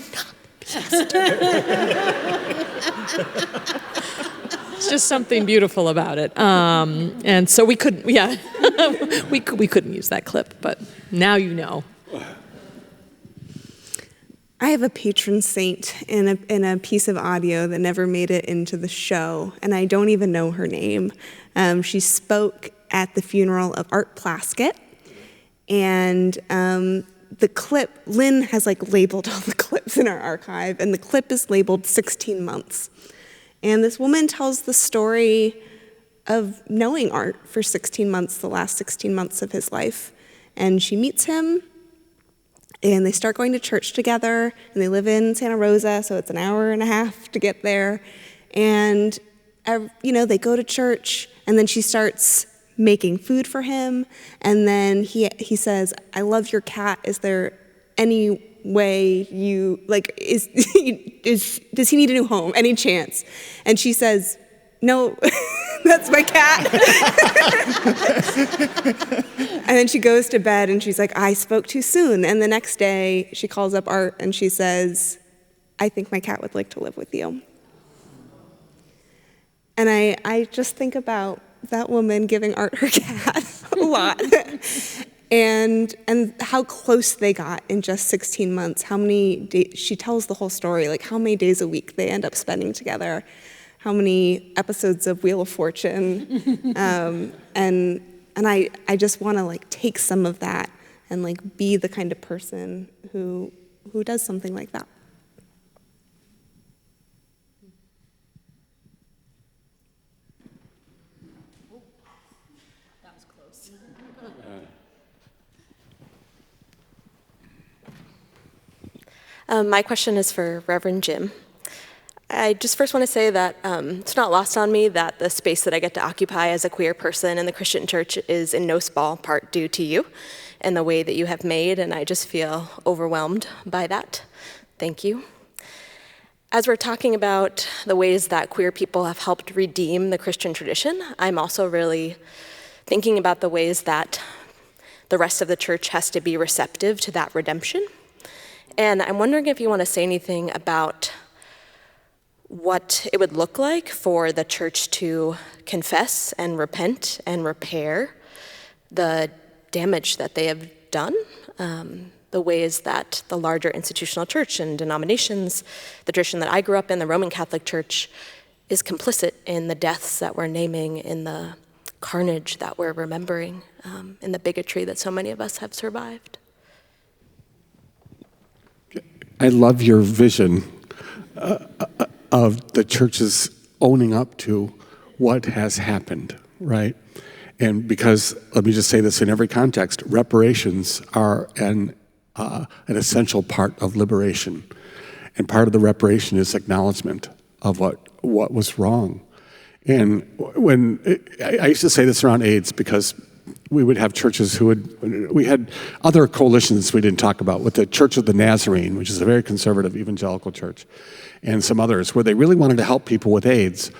it's just something beautiful about it. And so we couldn't, we couldn't use that clip, but now you know. I have a patron saint in a piece of audio that never made it into the show, and I don't even know her name. She spoke at the funeral of Art Plaskett. And the clip, Lynn has labeled all the clips in our archive, and the clip is labeled 16 months. And this woman tells the story of knowing Art for 16 months, the last 16 months of his life. And she meets him, And they start going to church together, and they live in Santa Rosa, so it's an hour and a half to get there. And, they go to church, and then she starts making food for him. And then he says, "I love your cat. Is there any way you, does he need a new home? Any chance?" And she says, "No, that's my cat." And then she goes to bed and she's like, "I spoke too soon." And the next day she calls up Art and she says, "I think my cat would like to live with you." And I just think about that woman giving Art her cat a lot. And how close they got in just 16 months. How many days, she tells the whole story, like how many days a week they end up spending together. How many episodes of Wheel of Fortune. And I just want to take some of that and be the kind of person who does something like that. That was close. My question is for Reverend Jim. I just first want to say that it's not lost on me that the space that I get to occupy as a queer person in the Christian church is in no small part due to you and the way that you have made, and I just feel overwhelmed by that. Thank you. As we're talking about the ways that queer people have helped redeem the Christian tradition, I'm also really thinking about the ways that the rest of the church has to be receptive to that redemption. And I'm wondering if you want to say anything about what it would look like for the church to confess and repent and repair the damage that they have done, the ways that the larger institutional church and denominations, the tradition that I grew up in, the Roman Catholic Church, is complicit in the deaths that we're naming, in the carnage that we're remembering, in the bigotry that so many of us have survived. I love your vision of the churches owning up to what has happened, right? And because, let me just say this in every context, reparations are an essential part of liberation. And part of the reparation is acknowledgement of what was wrong. And when I used to say this around AIDS, because we would have churches we had other coalitions we didn't talk about, with the Church of the Nazarene, which is a very conservative evangelical church, and some others, where they really wanted to help people with AIDS,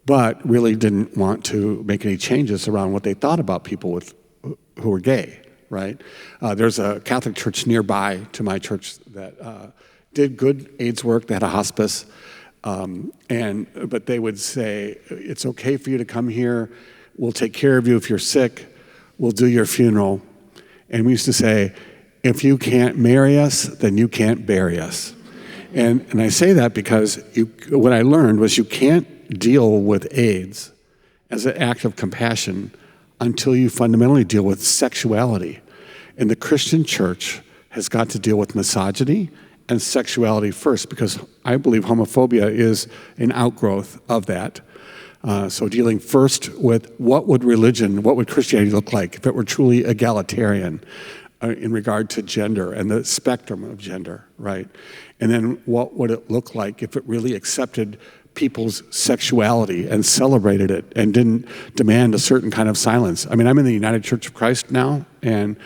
but really didn't want to make any changes around what they thought about people who were gay, right? There's a Catholic church nearby to my church that did good AIDS work. They had a hospice, but they would say, "It's okay for you to come here. We'll take care of you if you're sick. We'll do your funeral." And we used to say, "If you can't marry us, then you can't bury us." And I say that because what I learned was you can't deal with AIDS as an act of compassion until you fundamentally deal with sexuality. And the Christian church has got to deal with misogyny and sexuality first, because I believe homophobia is an outgrowth of that. So dealing first with what would Christianity look like if it were truly egalitarian in regard to gender and the spectrum of gender, right? And then what would it look like if it really accepted people's sexuality and celebrated it and didn't demand a certain kind of silence? I mean, I'm in the United Church of Christ now, and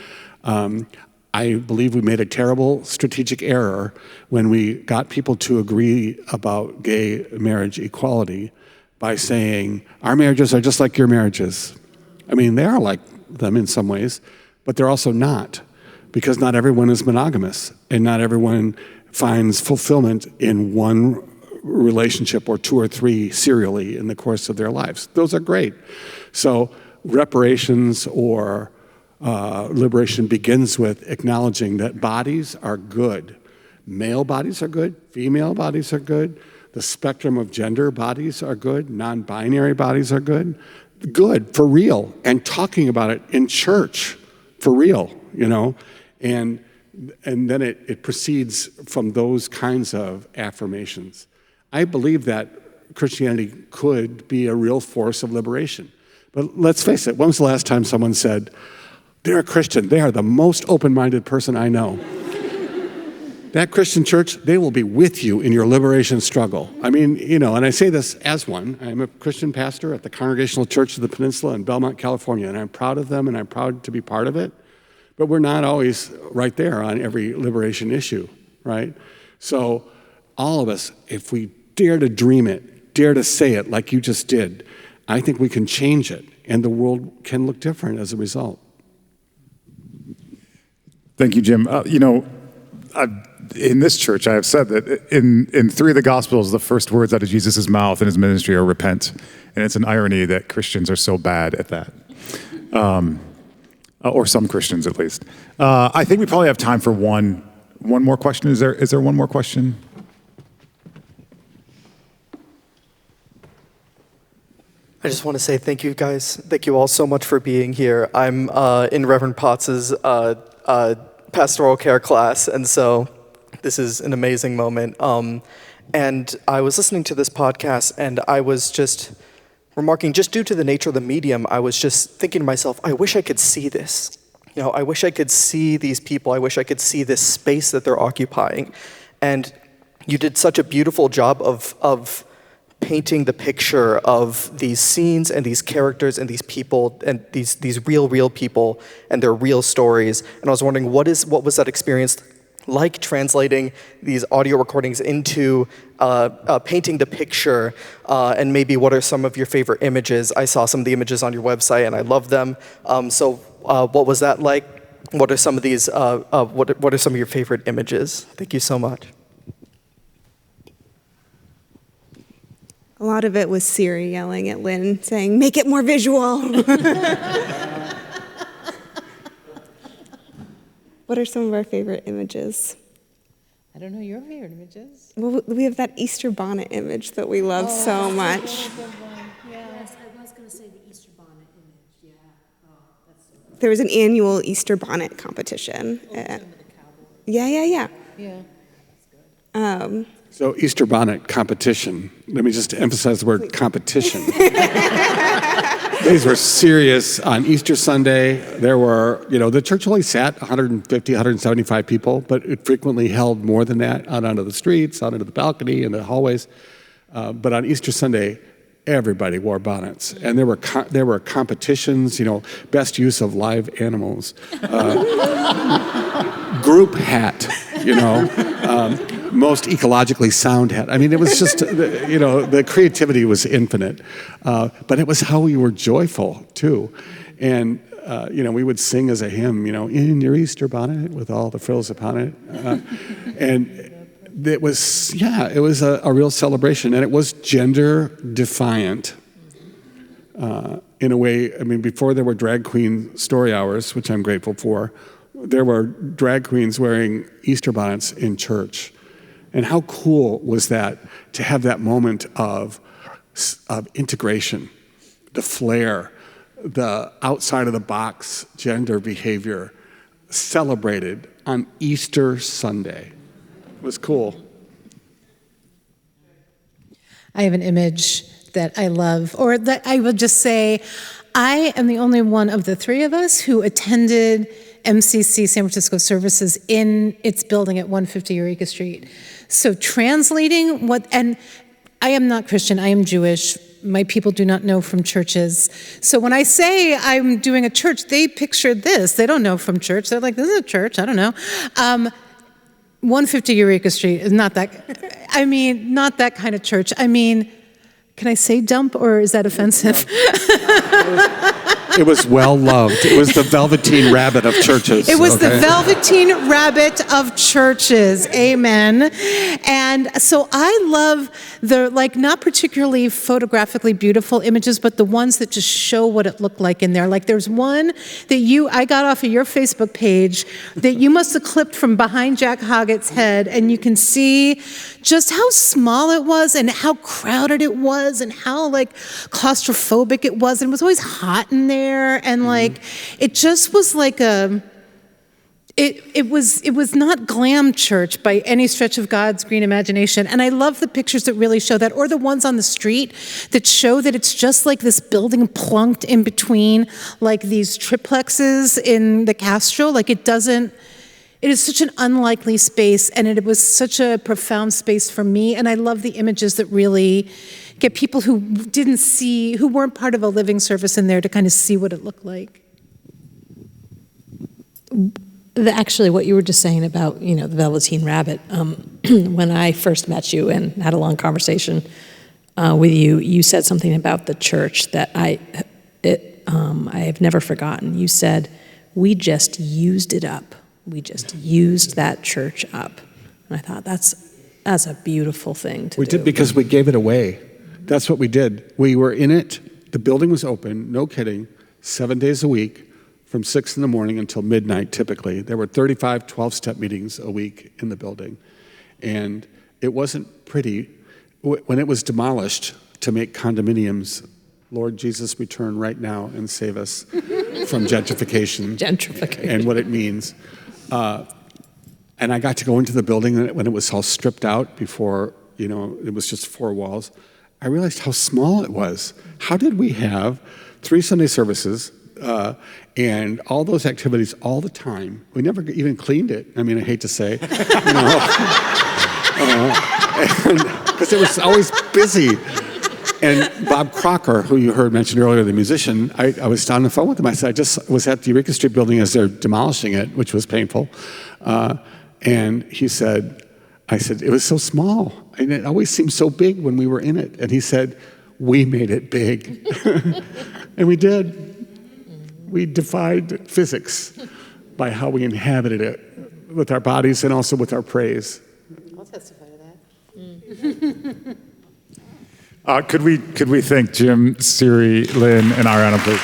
I believe we made a terrible strategic error when we got people to agree about gay marriage equality by saying, our marriages are just like your marriages. I mean, they are like them in some ways, but they're also not, because not everyone is monogamous, and not everyone finds fulfillment in one relationship or two or three serially in the course of their lives. Those are great. So reparations or liberation begins with acknowledging that bodies are good. Male bodies are good, female bodies are good, the spectrum of gender bodies are good, non-binary bodies are good. Good, for real, and talking about it in church, for real, and then it proceeds from those kinds of affirmations. I believe that Christianity could be a real force of liberation. But let's face it, when was the last time someone said, they're a Christian, they are the most open-minded person I know? that Christian church, they will be with you in your liberation struggle. I mean, and I say this as one. I'm a Christian pastor at the Congregational Church of the Peninsula in Belmont, California, and I'm proud of them and I'm proud to be part of it. But we're not always right there on every liberation issue, right? So all of us, if we dare to dream it, dare to say it like you just did, I think we can change it, and the world can look different as a result. Thank you, Jim. In this church, I have said that in 3 of the Gospels, the first words out of Jesus' mouth in his ministry are repent. And it's an irony that Christians are so bad at that. Or some Christians, at least. I think we probably have time for one more question. Is there one more question? I just want to say thank you, guys. Thank you all so much for being here. I'm in Reverend Potts's pastoral care class, and so this is an amazing moment. And I was listening to this podcast, and I was just remarking, just due to the nature of the medium, I was just thinking to myself, I wish I could see this. I wish I could see these people. I wish I could see this space that they're occupying. And you did such a beautiful job of painting the picture of these scenes and these characters and these people and these real people and their real stories. And I was wondering, what was that experience like, translating these audio recordings into painting the picture, and maybe what are some of your favorite images? I saw some of the images on your website and I love them. So what was that like? What are some of these? What are some of your favorite images? Thank you so much. A lot of it was Siri yelling at Lynne, saying, "Make it more visual." What are some of our favorite images? I don't know your favorite images. Well, we have that Easter bonnet image that we love so much. Yes, I was going to say the Easter bonnet image. Yeah. Oh, that's so good. There was an annual Easter bonnet competition. Yeah. So Easter bonnet competition. Let me just emphasize the word competition. These were serious. On Easter Sunday, there were, the church only sat 150, 175 people, but it frequently held more than that out onto the streets, out into the balcony, and the hallways. But on Easter Sunday, everybody wore bonnets, and there were competitions. Best use of live animals, group hat. Most ecologically sound hat. I mean, it was just, the creativity was infinite. But it was how we were joyful, too. And, we would sing as a hymn, in your Easter bonnet with all the frills upon it. And it was, a real celebration. And it was gender defiant in a way. I mean, before there were drag queen story hours, which I'm grateful for, there were drag queens wearing Easter bonnets in church. And how cool was that to have that moment of integration, the flair, the outside of the box gender behavior celebrated on Easter Sunday. It was cool. I have an image that I love, or that I would just say, I am the only one of the 3 of us who attended MCC San Francisco services in its building at 150 Eureka Street. So translating and I am not Christian, I am Jewish. My people do not know from churches. So when I say I'm doing a church, they picture this. They don't know from church. They're like, this is a church, I don't know. 150 Eureka Street is not that kind of church. I mean, can I say dump, or is that offensive? It was well loved. It was the Velveteen Rabbit of churches. It was the Velveteen Rabbit of churches. Amen. And so I love the, not particularly photographically beautiful images, but the ones that just show what it looked like in there. Like there's one that I got off of your Facebook page that you must have clipped from behind Jack Hoggett's head, and you can see just how small it was and how crowded it was and how claustrophobic it was, and it was always hot in there, and it just was like it was not glam church by any stretch of God's green imagination. And I love the pictures that really show that, or the ones on the street that show that it's just like this building plunked in between these triplexes in the Castro. It is such an unlikely space, and it was such a profound space for me. And I love the images that really get people who who weren't part of a living service in there to kind of see what it looked like. Actually, what you were just saying about, the Velveteen Rabbit, when I first met you and had a long conversation with you, you said something about the church that I have never forgotten. You said, we just used it up. We just used that church up. And I thought, that's a beautiful thing to do. We did because we gave it away. That's what we did. We were in it. The building was open, no kidding, 7 days a week, from 6 in the morning until midnight, typically. There were 35 12-step meetings a week in the building. And it wasn't pretty. When it was demolished to make condominiums, Lord Jesus, return right now and save us from gentrification. And what it means. And I got to go into the building when it was all stripped out before, it was just 4 walls. I realized how small it was. How did we have 3 Sunday services and all those activities all the time? We never even cleaned it. I mean, I hate to say, because it was always busy. And Bob Crocker, who you heard mentioned earlier, the musician, I was on the phone with him. I said, I just was at the Eureka Street building as they're demolishing it, which was painful. And he said, I said, it was so small. And it always seemed so big when we were in it. And he said, we made it big. And we did. We defied physics by how we inhabited it with our bodies and also with our praise. I'll testify to that. Could we thank Jim, Siri, Lynn, and Ariana, please?